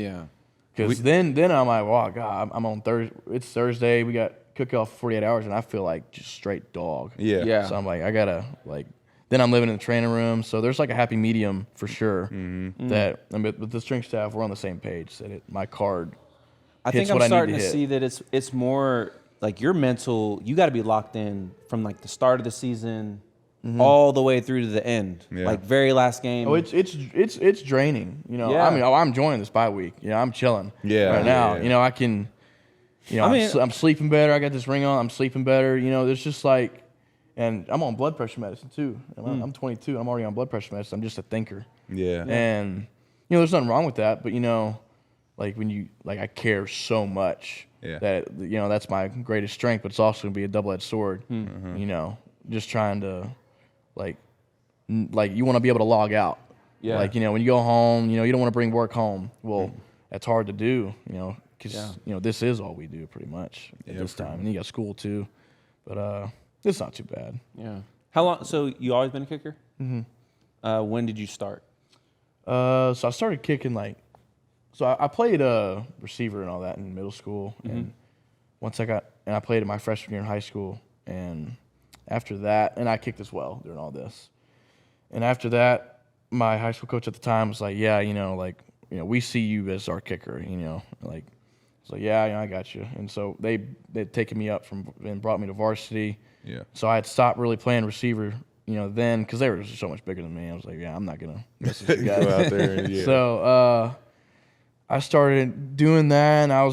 because then I'm like, wow, God, I'm on Thursday. It's Thursday. We got cook-off 48 hours, and I feel like just straight dog. Yeah. So I'm like, I gotta like. Then I'm living in the training room, so there's like a happy medium for sure. That with the strength staff, we're on the same page. That my card. I think I'm starting to see that it's more like your mental. You got to be locked in from like the start of the season all the way through to the end. Like very last game. Oh, it's draining. I mean, I'm enjoying this bye week. I'm chilling. Right now, I can. I'm sleeping better. I got this ring on. I'm sleeping better. There's just like. And I'm on blood pressure medicine too. I'm 22. I'm already on blood pressure medicine. I'm just a thinker. Yeah. And there's nothing wrong with that. But like when I care so much that that's my greatest strength. But it's also gonna be a double-edged sword. Just trying to like you want to be able to log out. Yeah. Like when you go home, you don't want to bring work home. Well, that's hard to do. Because this is all we do pretty much at this time. And you got school too. But it's not too bad. Yeah. How long? So you always been a kicker? Mm-hmm. When did you start? So I started kicking I played receiver and all that in middle school, and once I played in my freshman year in high school, and after that, and I kicked as well during all this, and after that, my high school coach at the time was like, we see you as our kicker, like. So I got you, and so they'd taken me up and brought me to varsity. Yeah. So I had stopped really playing receiver, then because they were so much bigger than me. I was like, I'm not gonna mess with you guys. Go out there. And, So I started doing that, and I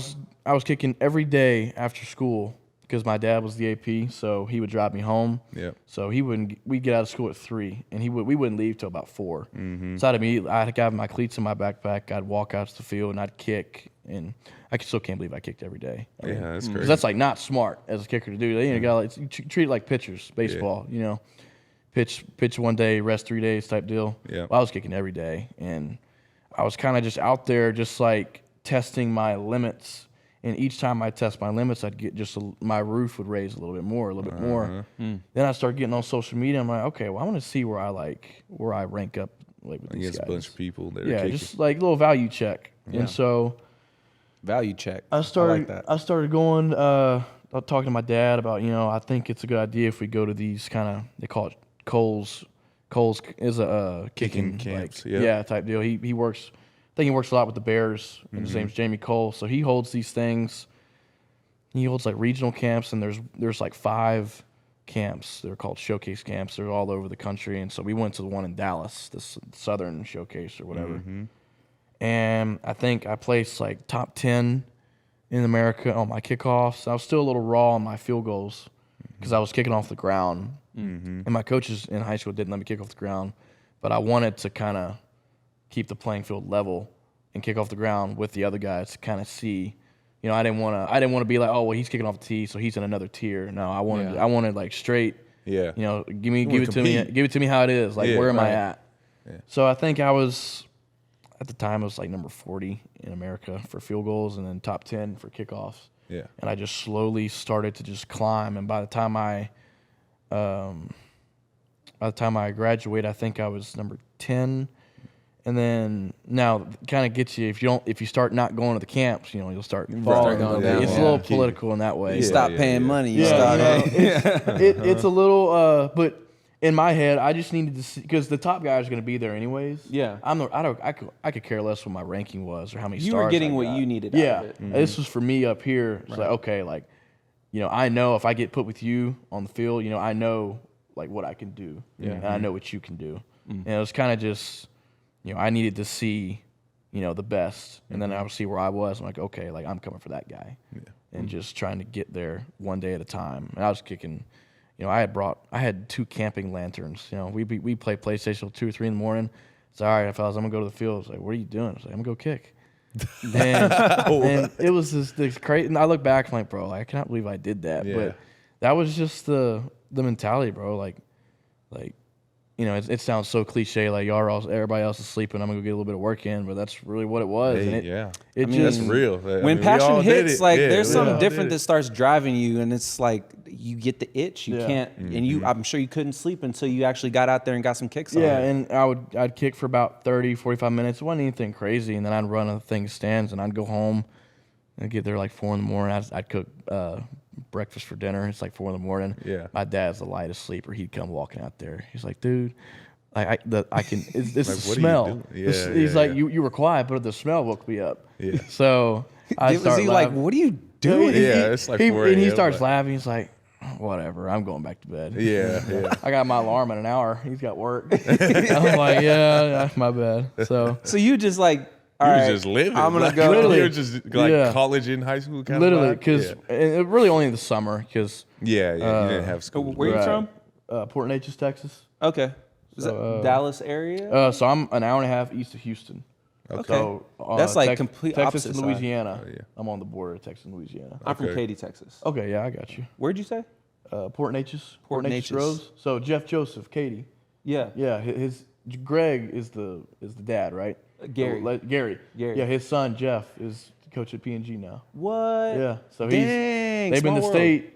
was kicking every day after school because my dad was the AP, so he would drive me home. Yeah. So we'd get out of school at 3, and we wouldn't leave till about 4. Mm-hmm. So I'd have my cleats in my backpack. I'd walk out to the field and I'd kick, and I still can't believe I kicked every day. That's crazy. 'Cause that's like not smart as a kicker to do. You treat it like pitchers, baseball. Pitch one day, rest 3 days type deal. Yeah. Well, I was kicking every day, and I was kind of just out there, just like testing my limits. And each time I test my limits, I'd get my roof would raise a little bit more. Then I started getting on social media. I'm like, okay, well, I want to see where I rank up with these against guys. A bunch of people that are kicking. Just like a little value check. Yeah. And so value check. I started going, talking to my dad about, I think it's a good idea if we go to these they call it Cole's. Cole's is a kicking camps. Type deal. He works. I think he works a lot with the Bears, and his name's Jamie Cole. So he holds these things. He holds like regional camps, and there's like 5 camps. They're called showcase camps. They're all over the country, and so we went to the one in Dallas, this Southern Showcase or whatever. Mm-hmm. And I think I placed like top 10 in America on my kickoffs. I was still a little raw on my field goals because I was kicking off the ground, and my coaches in high school didn't let me kick off the ground, but I wanted to kind of keep the playing field level and kick off the ground with the other guys to kind of see. I didn't want to be like, oh, well, he's kicking off the tee, so he's in another tier. No, I wanted like straight. Yeah. Give it to me how it is. Like, where am I at? Yeah. So I think I was at the time I was like number 40 in America for field goals, and then top 10 for kickoffs. Yeah. And I just slowly started to just climb, and by the time I graduated, I think I was number 10. And then now kind of gets you if you start not going to the camps, you'll start falling. going It's down. a little political in that way. You stop paying money. You Yeah, stop. it's a little. But in my head, I just needed to see because the top guy is going to be there anyways. Yeah. I could care less what my ranking was or how many You stars were getting I what got. you needed. Yeah, Out of it. this was for me up here. It's like okay, like I know if I get put with you on the field, I know like what I can do. Yeah, and I know what you can do. And it was kind of just. I needed to see, the best, and then I would see where I was. I'm like, okay, like I'm coming for that guy, and just trying to get there one day at a time. And I was kicking, I had 2 camping lanterns. We play PlayStation till 2 or 3 in the morning. It's all right, fellas, I'm gonna go to the field. It's like, what are you doing? It's like, I'm gonna go kick. and it was this crazy. And I look back, I'm like, bro, I cannot believe I did that. Yeah. But that was just the mentality, bro. Like. It sounds so cliche, like everybody else is sleeping. I'm gonna go get a little bit of work in, but that's really what it was. Hey, and that's real. When we passion all did hits, it. like Yeah, there's we something all different did that it. starts driving you, and it's like you get the itch. You Yeah. can't, and you. I'm sure you couldn't sleep until you actually got out there and got some kicks on. Yeah, and I'd kick for about 30, 45 minutes. It wasn't anything crazy, and then I'd run a thing stands, and I'd go home and get there like 4 in the morning. I'd cook breakfast for dinner. It's like 4 in the morning. Yeah. My dad's the lightest sleeper. He'd come walking out there. He's like, dude. I can. It's Like, the what are you smell. doing? Yeah, He's yeah, like, yeah. you were quiet, but the smell woke me up. Yeah. So I Was start he like, laughing. what are you doing? Yeah, it's like 4 and he a.m., starts like- laughing. He's like, whatever. I'm going back to bed. Yeah. I got my alarm in an hour. He's got work. I'm like, yeah, my bad. So So you just like, all You right, was just living. I'm gonna like, go. Literally. You were just like Yeah. college and high school kind literally, of vibe? because it really only in the summer. Because Yeah, you didn't have school. Where you Right. from? Port Neches, Texas. Okay, is that So, Dallas area? So I'm an hour and a half east of Houston. Okay. So That's like complete Texas opposite and Louisiana. Oh, yeah. I'm on the border of Texas and Louisiana. I'm from okay. Katy, Texas. Okay, yeah, I got you. Where'd you say? Port Neches. Port Neches Neches. Rose. So Jeff Joseph, Katie. Yeah. Yeah, his Greg is the dad, right? Gary. Gary. Gary. Yeah, his son Jeff is coach at PNG now. What? Yeah, so Dang, they've been small to world. state.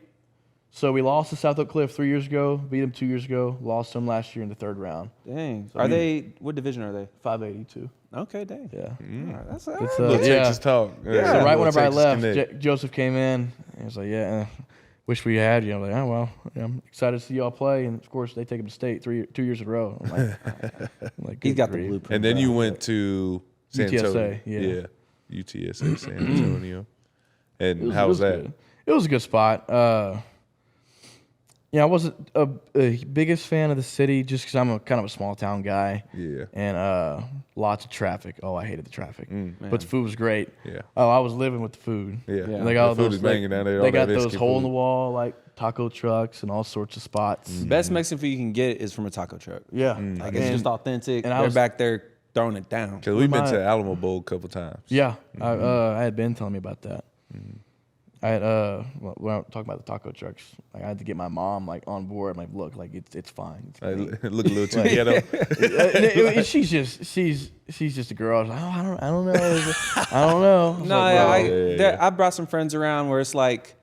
So we lost to South Oak Cliff 3 years ago. Beat them 2 years ago. Lost them last year in the 3rd round. Dang. So Are we- they? What division are they? 582. Okay, dang. Yeah. All right, that's It's, Little yeah. Texas talk. So Little right whenever I Texas left, connect. Joseph came in and he was like, "Yeah, wish we had you." I'm like, "Oh well, I'm excited to see y'all play." And of course, they take him to state 2 years in a row. I'm like, He's good got the grief. blueprint. And then you went to San UTSA, Antonio. yeah. UTSA, San Antonio. And It how was that? good. It was a good spot. I wasn't a biggest fan of the city just because I'm kind of a small town guy. Yeah. And lots of traffic. Oh, I hated the traffic. But the food was great. Yeah. Oh, I was living with the food. Yeah. And they got all The food those is banging down there. They all got that those Mexican hole in the food. wall like taco trucks and all sorts of spots. Best Mexican food you can get is from a taco truck. Yeah. Like it's just authentic. and I They're was- back there throwing it down. Because we've been my- to Alamo Bowl a couple times. Yeah. I had Ben telling me about that. I had when I talking about the taco trucks, like, I had to get my mom like on board. I'm like, look, like it's fine. It's Like, great. look a little too ghetto. And she's just a girl. I was like, oh, I don't know. I don't know. I was No, like, yeah, bro, I brought some friends around where it's like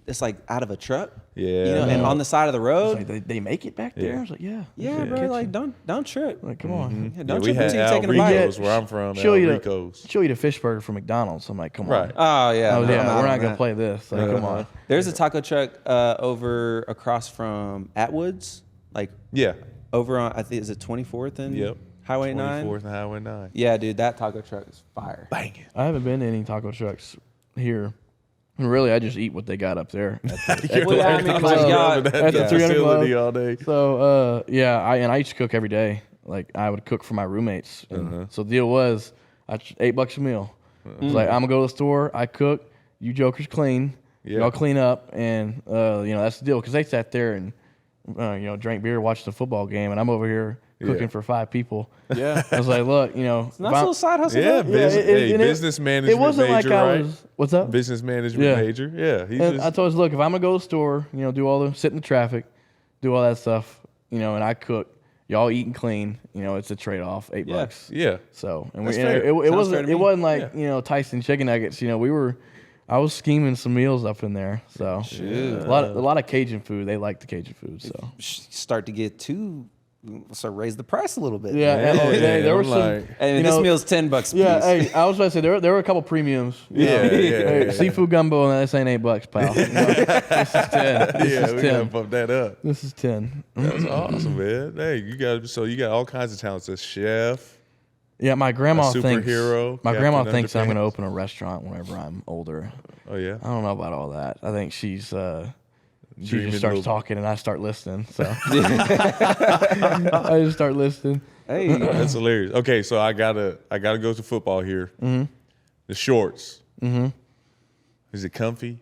it's like out of a truck. Yeah. You know, and on the side of the it's road. like, they make it back there. Yeah. I was like, yeah. Yeah, bro. Kitchen. Like don't trip. Like, come on. Yeah, Yeah, don't we trip had until you Al taking a bite. Rico's where I'm from. Show Al you Rico's. Show you the fish burger from McDonald's. I'm like, come on. Right. Oh yeah. Oh no, yeah, I'm out we're on not gonna that. play this. Like, come on. There's a taco truck over across from Atwoods, like Yeah. over on I think is it 24th and Yep. Highway 9. 24th and Highway 9. Yeah, dude, that taco truck is fire. Banging. I haven't been to any taco trucks here. And really, I just eat what they got up there. Well, yeah, I mean, like, y'all- At the 300 facility Club. all day. So I used to cook every day. Like I would cook for my roommates. And So the deal was, $8 a meal. It was like I'm gonna go to the store. I cook. You jokers clean. Yeah. Y'all clean up, and that's the deal. Because they sat there and drank beer, watched the football game, and I'm over here cooking Yeah. for 5 people. Yeah. I was like, look, It's not so side hustle. Yeah, though. business management It wasn't major, like I right? was. What's up? Business management Yeah. major. Yeah. He's And just, I told us, look, if I'm gonna go to the store, do all the sit in the traffic, do all that stuff, and I cook. Y'all eat and clean. It's a trade off. $8. yeah. So and That's we, fair. it Sounds fair wasn't to it me. wasn't like Tyson chicken nuggets. I was scheming some meals up in there. So Shoot. a lot of Cajun food. They like the Cajun food. So Start to get too So raise the price a little bit. Yeah, there were some. And this meal's $10 a piece. Yeah, hey, I was about to say there were a couple premiums. Yeah. Seafood gumbo, and this ain't $8, pal. This is 10. This is we 10. gotta bump that up. This is 10. That's awesome, man. Hey, you got all kinds of talents. A chef. Yeah, my grandma A superhero, My grandma Captain thinks I'm going to Underpants. open a restaurant whenever I'm older. Oh yeah. I don't know about all that. I think she Dreaming just starts little- talking and I start listening. So I just start listening. Hey, That's hilarious. Okay, so I gotta go to football here. Mm-hmm. The shorts. Mm-hmm. Is it comfy?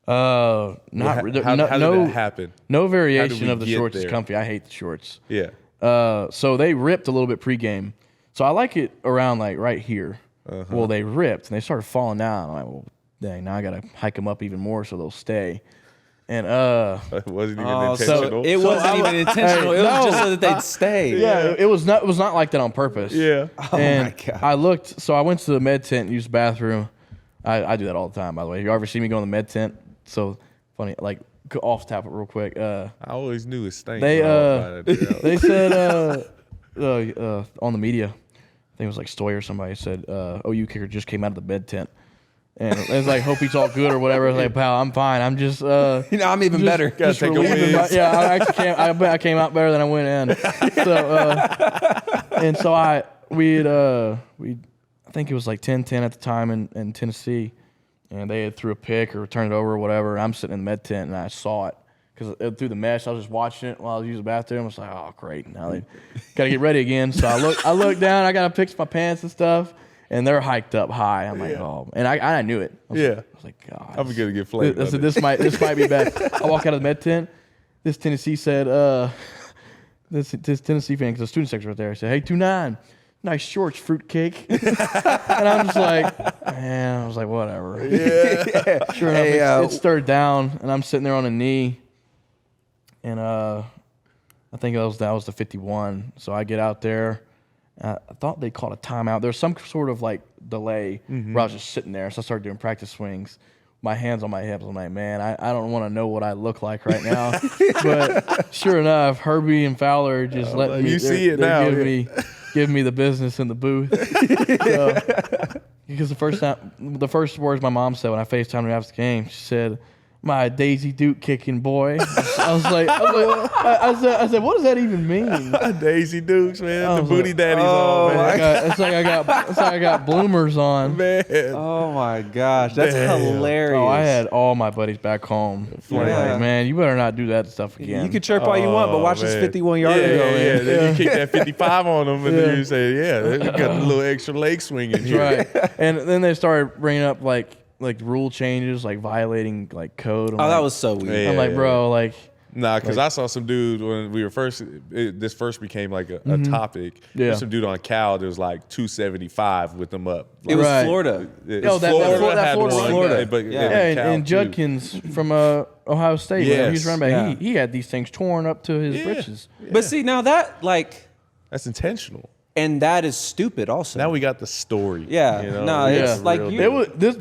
Not How re- did no, that happen? no variation we of the get shorts is there? comfy. I hate the shorts. Yeah. So they ripped a little bit pregame. So I like it around like right here. Well, they ripped and they started falling down. I'm like, well, dang, now I gotta hike them up even more so they'll stay. And It wasn't even intentional. it wasn't even intentional. It was just so that they'd stay. yeah, it was not like that on purpose. yeah. And my God. I looked. So I went to the med tent and used the bathroom. I do that all the time, by the way. You ever see me go in the med tent? So funny, like off topic real quick. I always knew it stank. They when I walked by that. they said on the media, I think it was like Stoy or somebody said, OU kicker just came out of the med tent. And it was like, hope he's all good or whatever. I was like, pal, I'm fine. I'm just I'm even better. Gotta take a relieving my- whiz. yeah, I actually came. I bet I came out better than I went in. So and so I think it was like 10-10 at the time in Tennessee, and they had threw a pick or turned it over or whatever. I'm sitting in the med tent and I saw it because through the mesh I was just watching it while I was using the bathroom. I was like, oh great, now they gotta get ready again. So I look down. I gotta fix my pants and stuff. And they're hiked up high. I'm like, oh, and I knew it. I was like, God, I'm gonna get flamed. I said, this might be bad. I walk out of the med tent. This Tennessee said, this Tennessee fan, because the student section right there, said, hey, 2-9, nice shorts, fruitcake. And I'm just like, man, I was like, whatever. Yeah. Sure enough, it's stirred down, and I'm sitting there on a knee, and I think that was the 51. So I get out there. I thought they called a timeout. There was some sort of like delay where I was just sitting there. So I started doing practice swings. My hands on my hips. I'm like, man, I don't want to know what I look like right now. But sure enough, Herbie and Fowler just let me. You see it now. Giving me the business in the booth. So, because the first words my mom said when I FaceTimed her after the game, she said, my Daisy Duke kicking boy. I said, what does that even mean? Daisy Dukes, man. The booty like, daddies on, man. It's like I got bloomers on. Man. Oh my gosh, that's hilarious. Oh, I had all my buddies back home. Like, man, you better not do that stuff again. You can chirp all you want, but watch this 51-yarder yeah, go in. Yeah, then you kick that 55 on them, and then you say, you got a little extra leg swinging here. right. And then they started bringing up like rule changes, like violating like code. That was so weird. Yeah. I'm like, bro, like. Nah, because I saw some dude when we were this first became like a topic. Yeah. There's some dude on Cal that was like 275 with them up. It was Right. Florida. That Florida. But Yeah. Yeah, Cal and too. Judkins from Ohio State, whenever he was Yes. running back, Yeah. he had these things torn up to his britches. But see, now that That's intentional. and that is stupid also. Now we got the story. Yeah. You know? No, We it's got like real you- deal.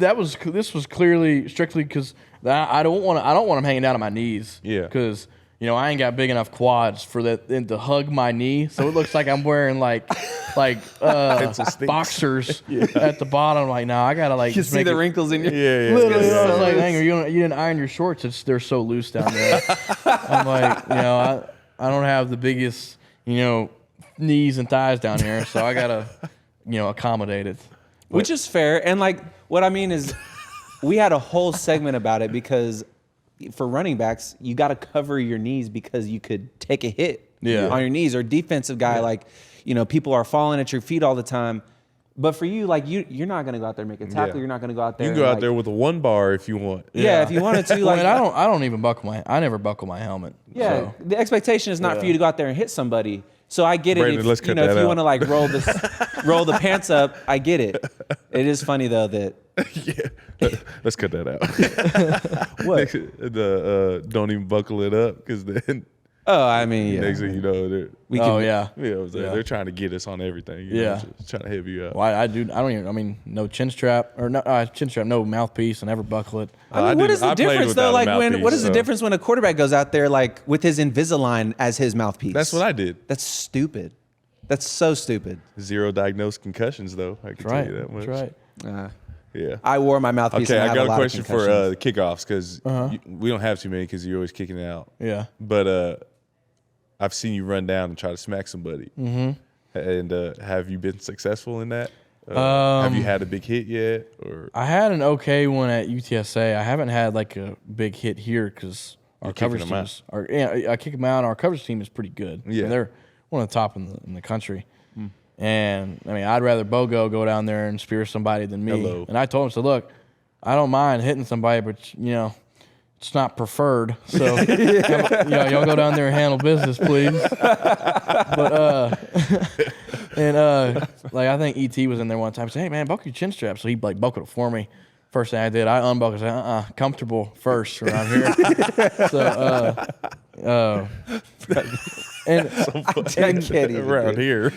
This was clearly strictly because I don't want them hanging down on my knees. Yeah. Because I ain't got big enough quads for that and to hug my knee, so it looks like I'm wearing like boxers at the bottom. Like, no, I gotta like you just see make the it- wrinkles in your. Yeah. Literally, I was like, So dang, you didn't iron your shorts. They're so loose down there. I'm like, I don't have the biggest, knees and thighs down here, so I gotta, accommodate it. Which is fair. And like what I mean is we had a whole segment about it because for running backs, you got to cover your knees because you could take a hit on your knees, or defensive guy, like, people are falling at your feet all the time. But for you, like you're not going to go out there and make a tackle. Yeah. You're not going to go out there. You can go and, out there with a 1 bar if you want. Yeah, if you wanted to. Like, I don't even I never buckle my helmet. yeah, So. the expectation is not for you to go out there and hit somebody. So I get it. Brandon, let's If, cut if that you out. want to like roll the pants up, I get it. It is funny though that Let's cut that out. what The don't even buckle it up because then Oh, I mean, yeah. Next thing you know, We Oh can, yeah. you know what I'm saying? They're trying to get us on everything. You Yeah. know, just trying to heavy you up. Well, I do. I don't even. I mean, no chin strap or no chin strap, no mouthpiece, and never buckle it. I mean, what is the I played difference though? without a Like when, mouthpiece, what is the so- difference when a quarterback goes out there like with his Invisalign as his mouthpiece? That's what I did. That's stupid. That's so stupid. 0 diagnosed concussions, though. I can tell you that much. That's right. Yeah. I wore my mouthpiece. Okay, and I have got a lot of question for concussions. kickoffs because we don't have too many because you're always kicking it out. Yeah. But I've seen you run down and try to smack somebody. Mm-hmm. And have you been successful in that? Have you had a big hit yet? Or I had an okay one at UTSA. I haven't had like a big hit here because our kicking coverage them out. teams are. Yeah, I kick them out. Our coverage team is pretty good. I mean, Yeah. they're one of the top in the country. And I mean, I'd rather Bogo go down there and spear somebody than me. Hello. And I told him, so look, I don't mind hitting somebody, but you know, it's not preferred. So y'all go down there and handle business, please. But like I think ET was in there one time. Said, hey man, buckle your chin strap. So he like buckled it for me. First thing I did, I unbuckled. Said, comfortable first around here. And I can't even, around dude. here?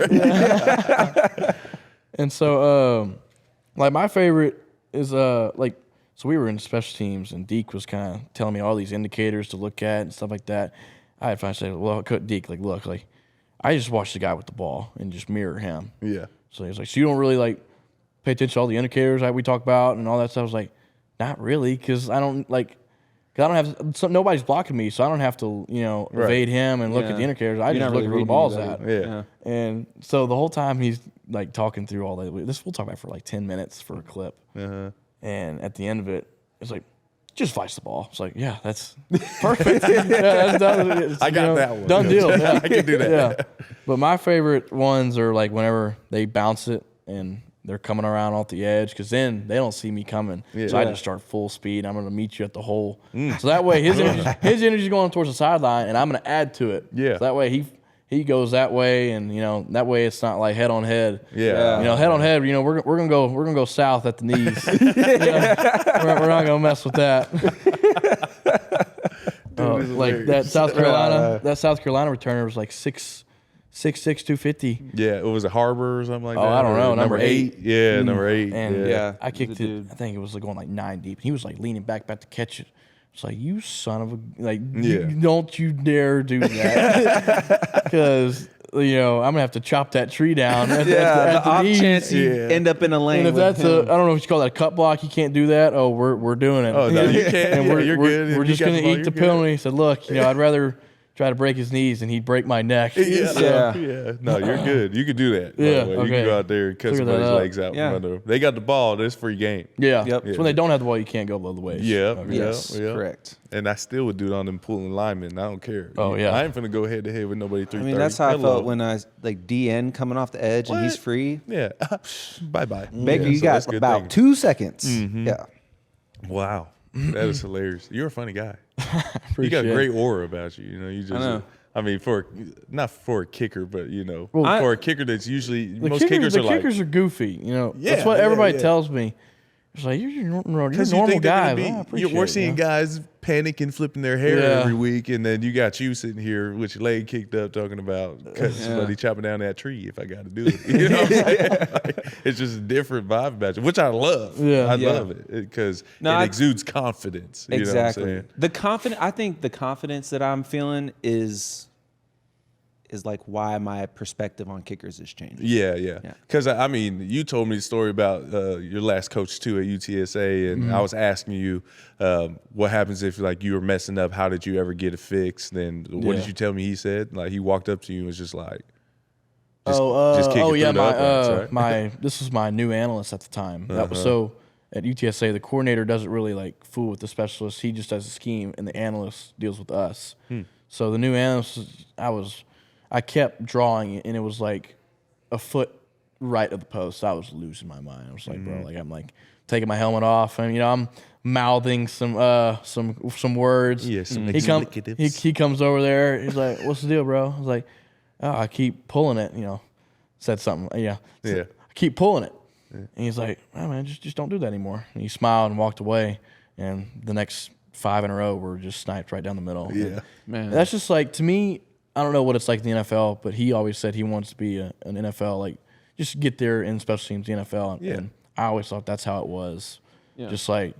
And so, like my favorite is like, so we were in special teams and Deke was kind of telling me all these indicators to look at and stuff like that. I had to say, well, Deke, like, look, like, I just watch the guy with the ball and just mirror him. Yeah. So he's like, so you don't really like pay attention to all the indicators that we talk about and all that stuff. I was like, not really, because I don't like. Cause I don't have nobody's blocking me, so I don't have to, you know, evade him and look at the indicators. I You're just not look really at where the reading ball's anybody. at. Yeah. And so the whole time he's like talking through all that. We'll talk about it for like 10 minutes for a clip. Uh-huh. And at the end of it, it's like, just vice the ball. It's like, yeah, that's perfect. Yeah, that's done. It's, I got that one. Done deal. Yeah. I can do that. Yeah. But my favorite ones are like whenever they bounce it and they're coming around off the edge, because then they don't see me coming. Yeah. So I just start full speed. I'm going to meet you at the hole. So that way his energy's going towards the sideline, and I'm going to add to it. Yeah. So that way he goes that way, and you know that way it's not like head on head. Yeah. You know, head on head. You know, we're gonna go south at the knees. You know, we're not gonna mess with that. Like that South Carolina returner was like 6'6", 250. Yeah. It was a Harbor or something like that. I don't or know. Number 8. Yeah, number 8. And Yeah. I kicked He's a it. dude. I think it was like going like 9 deep. And he was like leaning back to catch it. It's like, you son of a don't you dare do that, because you know I'm gonna have to chop that tree down. At The off knees. chance you end up in a lane. And if with that's him. I don't know if you call that a cut block. You can't do that. Oh, we're doing it. Oh, no, you can't. And Yeah, we're you're good. If We're you just got gonna the ball, eat you're the good. penalty. He said, look, you know, I'd rather try to break his knees than he'd break my neck. Yeah. Yeah. No, you're good. You could do that. By Yeah, the way. You okay. can go out there and cut Figure that somebody's out. legs out Yeah. from under them. They got the ball. That's free game. Yeah. Yep. So when they don't have the ball, you can't go below the waist. Yeah. Okay. Yes, Yeah. correct. And I still would do it on them pulling linemen. I don't care. Oh, yeah. I ain't finna go head to head with nobody 330. I mean, that's how I Hello. felt when I like DN coming off the edge and he's What? free. Yeah. Bye bye. Baker, you got about 2 seconds. Yeah. Wow. That is hilarious. You're a funny guy. You got Appreciate a it. great aura about you. You know, you just. know. I mean, not for a kicker, but you know, Well, for a kicker that's usually The most kickers are like. kickers are goofy. You know, Yeah, that's what yeah, everybody yeah. tells me. It's like you're a Because you normal think they're guy. gonna Well, I be, appreciate we're it, seeing you know? guys panicking, flipping their hair Yeah. every week, and then you got you sitting here with your leg kicked up, talking about cutting somebody, chopping down that tree if I got to do it. You know what I'm saying? Like, it's just a different vibe about you, which I love. Yeah. I Yeah. love it because No, it I- exudes confidence. You Exactly. know what I'm saying? I think the confidence that I'm feeling is like why my perspective on kickers is changing. Yeah. Yeah. Because I mean, you told me the story about your last coach too at UTSA, and I was asking you what happens if like you were messing up. How did you ever get it fixed? Then what Yeah. did you tell me? He said like he walked up to you and was just like, Yeah, through the uprights, right? this was my new analyst at the time. That was so at UTSA, the coordinator doesn't really like fool with the specialist. He just does a scheme, and the analyst deals with us. So the new analyst, I kept drawing it, and it was like a foot right of the post. I was losing my mind. I was like, bro, like I'm like taking my helmet off, and you know I'm mouthing some words. Yeah, some he explicatives. he comes over there. He's like, "What's the deal, bro?" I was like, "Oh, I keep pulling it." You know, said something. Yeah. Yeah. I keep pulling it. And he's like, "Oh man, just don't do that anymore." And he smiled and walked away. And the next 5 in a row were just sniped right down the middle. Yeah. Man. That's just like, to me, I don't know what it's like in the NFL, but he always said he wants to be an NFL, like, just get there in special teams, the NFL. Yeah. And I always thought that's how it was. Yeah. Just like,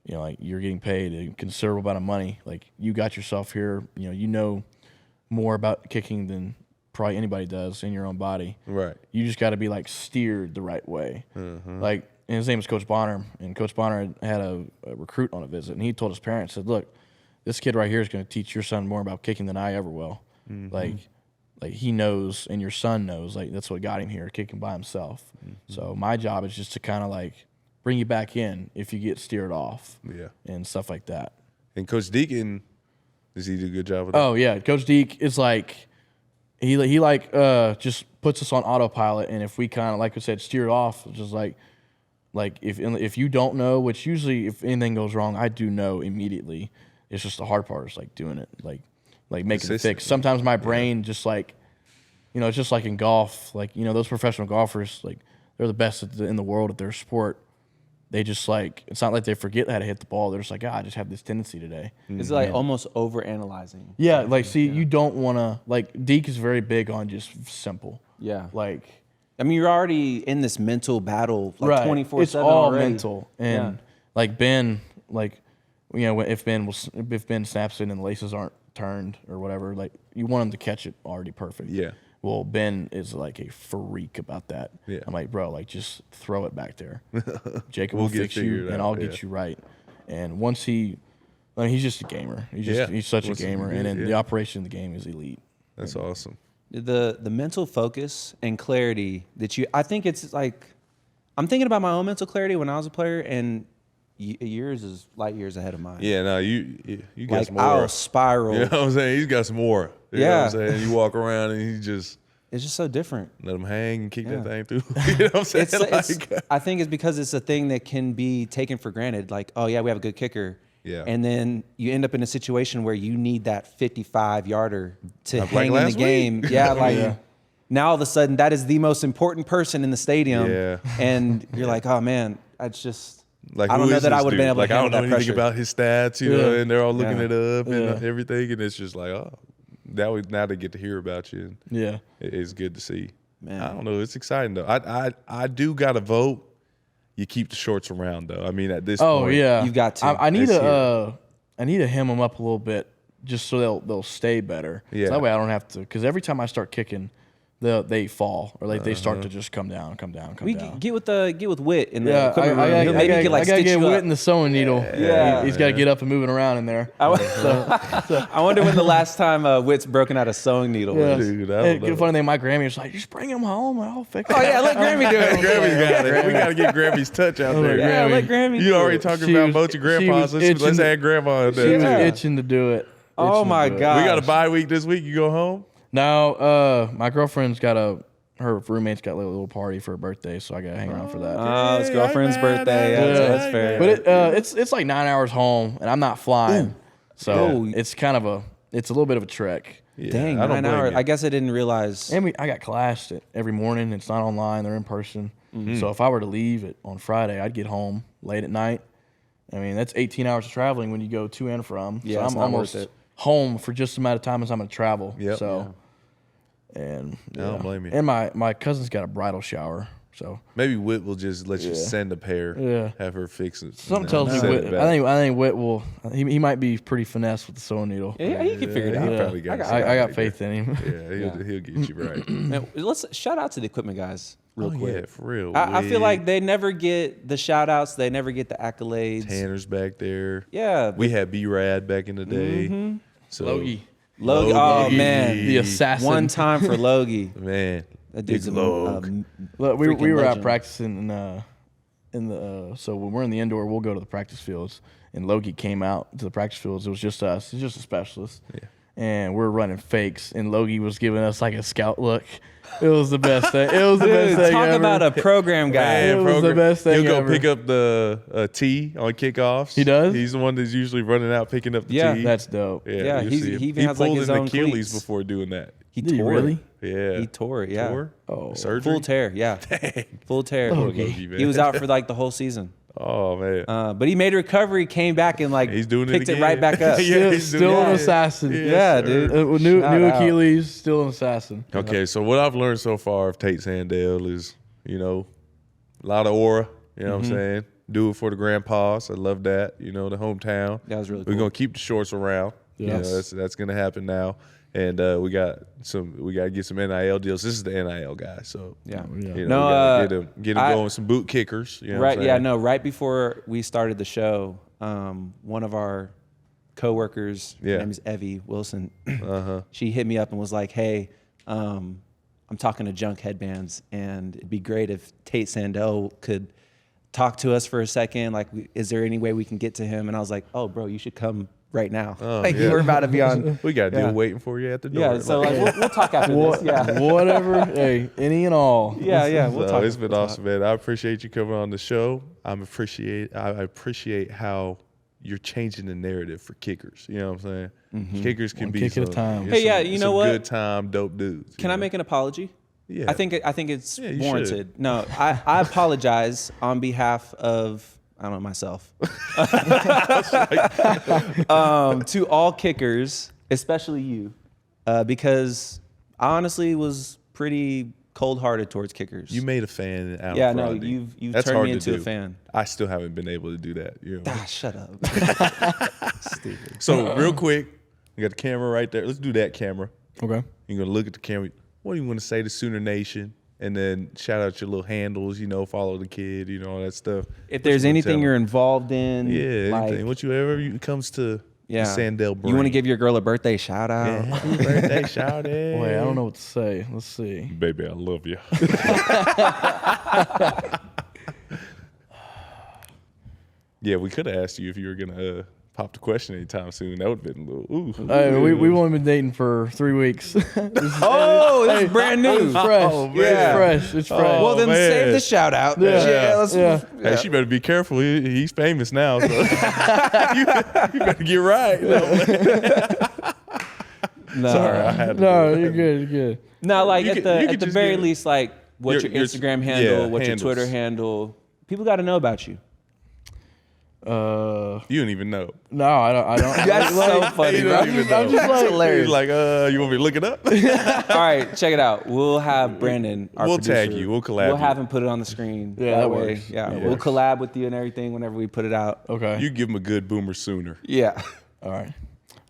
like you're getting paid a considerable amount of money. Like, you got yourself here, you know more about kicking than probably anybody does in your own body. Right. You just got to be, like, steered the right way. Like, and his name is Coach Bonner, and Coach Bonner had a recruit on a visit, and he told his parents, said, look, this kid right here is going to teach your son more about kicking than I ever will. Like he knows, and your son knows, like, that's what got him here, kicking by himself. So my job is just to kind of, like, bring you back in if you get steered off. Yeah. And stuff like that. And Coach Deacon, does he do a good job with that? Oh, yeah. Coach Deke is like, he just puts us on autopilot, and if we kind of, like I said, steer off, it's just like if you don't know, which usually if anything goes wrong, I do know immediately. It's just the hard part is like doing it, like making the fix. Sometimes my brain just like, it's just like in golf, like, those professional golfers, like, they're the best in the world at their sport. They just like, it's not like they forget how to hit the ball. They're just like, I just have this tendency today. It's like almost over analyzing. Yeah, like, see, you don't want to, like, Deke is very big on just simple. Yeah. Like, I mean, you're already in this mental battle, like right. 24/7 It's all already. mental, and like Ben, like, if Ben snaps it and the laces aren't turned or whatever, like, you want him to catch it already perfect. Yeah. Well, Ben is like a freak about that. Yeah. I'm like, bro, like, just throw it back there. Jacob We'll will get fix you, figured and out, I'll get you right. And once he's just a gamer. He's such a Once he gamer, get and then it, the yeah. operation of the game is elite. That's awesome. The mental focus and clarity that I think it's like, I'm thinking about my own mental clarity when I was a player, and yours is light years ahead of mine. Yeah, no, you got Like, some more. I'll spiral. You know what I'm saying? He's got some more. You know what I'm saying? You walk around and he just It's just so different. let him hang and kick that thing through. You know what I'm saying? I think it's because it's a thing that can be taken for granted. Like, oh yeah, we have a good kicker. Yeah. And then you end up in a situation where you need that 55-yarder to Like hang in the last game. week. Yeah, like now all of a sudden that is the most important person in the stadium. Yeah. And you're like, oh man, I just Like, I don't who know is that I this would have been dude? able to Like, I handle don't know that anything pressure. about his stats, you know, and they're all looking Yeah. it up and Yeah. everything, and it's just like, oh, now they get to hear about you. And Yeah. it's good to see. Man. I don't know. It's exciting though. I do got to vote. You keep the shorts around though. I mean, at this Oh point, yeah, You've got to. I need This to hem them up a little bit just so they'll stay better. Yeah. So that way I don't have to, because every time I start kicking, they fall or like they start to just come down. we down. get with Whit in the Yeah, equipment room. He'll maybe I get, like, gotta stitch get you Whit up. in the sewing needle. Yeah. He's got to get up and moving around in there. I wonder when the last time Whit's broken out a sewing needle Yeah. was. Dude, I Hey, don't know. funny thing, my Grammy was like, just bring him home. I'll fix it. Oh yeah, let Grammy do it. Grammy's got it. We got to get Grammy's touch out there. Yeah, Grammy. let Grammy. You do already it. talking She about was- both your grandpas. she was Let's itching- add grandma in She there. was Yeah. itching to do it. Oh Itching to my do it. god. We got a bye week this week. You go home? No, my girlfriend's got her roommate's got a little party for her birthday, so I got to hang around for that. Oh, it's Hey, girlfriend's I'm mad birthday. at Yeah, you. that's fair. But it's like 9 hours home, and I'm not flying, so Ooh. it's kind of it's a little bit of a trek. Yeah, Dang, I don't 9 blame hours. you. I guess I didn't realize. And I got class every morning. It's not online; they're in person. So if I were to leave it on Friday, I'd get home late at night. I mean, that's 18 hours of traveling when you go to and from. Yeah, so it's I'm not almost worth it. home for just the amount of time as I'm going to travel. Yep. So, and I don't blame you. And my cousin's got a bridal shower, so Maybe Whit will just let you send a pair. Yeah. Have her fix it. something and tells me send it Whit. back. I think Whit will. He might be pretty finesse with the sewing needle. Yeah, you can figure it He out. probably got it. I got faith in him. Yeah, he'll get you right. Man, let's shout out to the equipment guys real quick. Yeah, for real. I feel Whit, like they never get the shout outs. They never get the accolades. Tanner's back there. Yeah. We had B-Rad back in the day. So Logie. Logie. Oh, man. The assassin. One time for Logie. Man, That dude's Big a Log. Look, we freaking were out legend. practicing in the so when we're in the indoor, we'll go to the practice fields. And Logie came out to the practice fields. It was just us. He's just a specialist. Yeah. And we're running fakes, and Logie was giving us like a scout look. It was the best thing. It was the best Dude, thing talk ever. about a program guy. Man, was the best thing He'll go ever. pick up the tee on kickoffs. He does? He's the one that's usually running out picking up the Yeah, tee. That's dope. Yeah, you'll he's- see him. he even has, like, pulled his an own Achilles cleats. before doing that. He Did he tore really? it. Yeah, He tore it, yeah. Tore? Oh. Surgery? Full tear, yeah. Full tear. Logie. Logie, man. He was out for like the whole season. Oh man, But he made a recovery, came back, and like he's doing picked it again. right back up. Yeah, he's Still doing an it. assassin. Yeah, dude. New Shout out. Achilles, still an assassin. Okay, so what I've learned so far of Tate Sandell is, a lot of aura. You know what I'm saying? Do it for the grandpas. I love that. The hometown. That was really We're cool. gonna keep the shorts around. Yes. That's gonna happen now. And we got to get some NIL deals. This is the NIL guy, so Yeah. Yeah. we No, gotta get him going with some boot kickers. You know what Right. I'm Yeah. saying? No. Right before we started the show, one of our coworkers, her name is Evie Wilson. She hit me up and was like, "Hey, I'm talking to Junk Headbands, and it'd be great if Tate Sandell could talk to us for a second. Like, is there any way we can get to him?" And I was like, "Oh, bro, you should come right now. yeah. We're about to be on." We got a deal Yeah. waiting for you at the door. Yeah. So like, we'll talk after this. Yeah. Whatever. Hey, any and all. Yeah. Yeah. We'll So talk. it's been awesome, man. I appreciate you coming on the show. I appreciate how you're changing the narrative for kickers. You know what I'm saying? Kickers can One be kick at a some, time. yeah, Hey, yeah, some- you know some what? good time, dope dudes. Can I make an apology? Yeah. I think it's Yeah, you warranted. No, I apologize on behalf of, I don't know, myself. To all kickers, especially you, because I honestly was pretty cold-hearted towards kickers. You made a fan out Yeah, of no, Rodney. you've That's turned hard me to into a do. fan. I still haven't been able to do that. Ah, shut up. Stupid. So real quick, you got the camera right there. Let's do that camera. Okay. You're gonna look at the camera. What do you want to say to Sooner Nation? And then shout out your little handles, follow the kid, all that stuff. If there's anything tell you're involved in, Yeah, like, anything. Whatever it comes to yeah, the Sandell brand. you want to give your girl a birthday shout out? Yeah, happy birthday, shout out. Wait, I don't know what to say. Let's see. Baby, I love you. Yeah, we could have asked you if you were gonna pop the question anytime soon. That would have been a little ooh. Hey, we've only been dating for 3 weeks. Oh, this is brand new. It's fresh. Oh, man. It's fresh. It's fresh. Well, then man. save the shout out. Yeah. Yeah. Hey, she better be careful. He's famous now, so you better get right. No. Sorry, I had to No, do it. you're good. You're good. No, like You at could- the you at could the just very get- least, like what's your your- Instagram handle, yeah, what's handles. your Twitter handle? People got to know about you. You don't even know. No, I don't. That's so funny, You bro. don't even know. I'm just like, He's hilarious. like, you want me to look it up? All right, check it out. We'll have Brandon, our We'll producer, tag you. We'll collab We'll you. have him put it on the screen. Yeah, that way. works. Yeah, That we'll works. collab with you and everything whenever we put it out. Okay. You give him a good boomer sooner. Yeah. All right.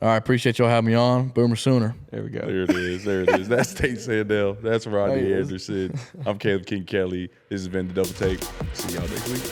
All right. Appreciate y'all having me on. Boomer Sooner. There we go. There it is. There it is. That's Tate Sandell. That's Rodney There he is. Anderson. I'm Caleb King Kelly. This has been the Double Take. See y'all next week.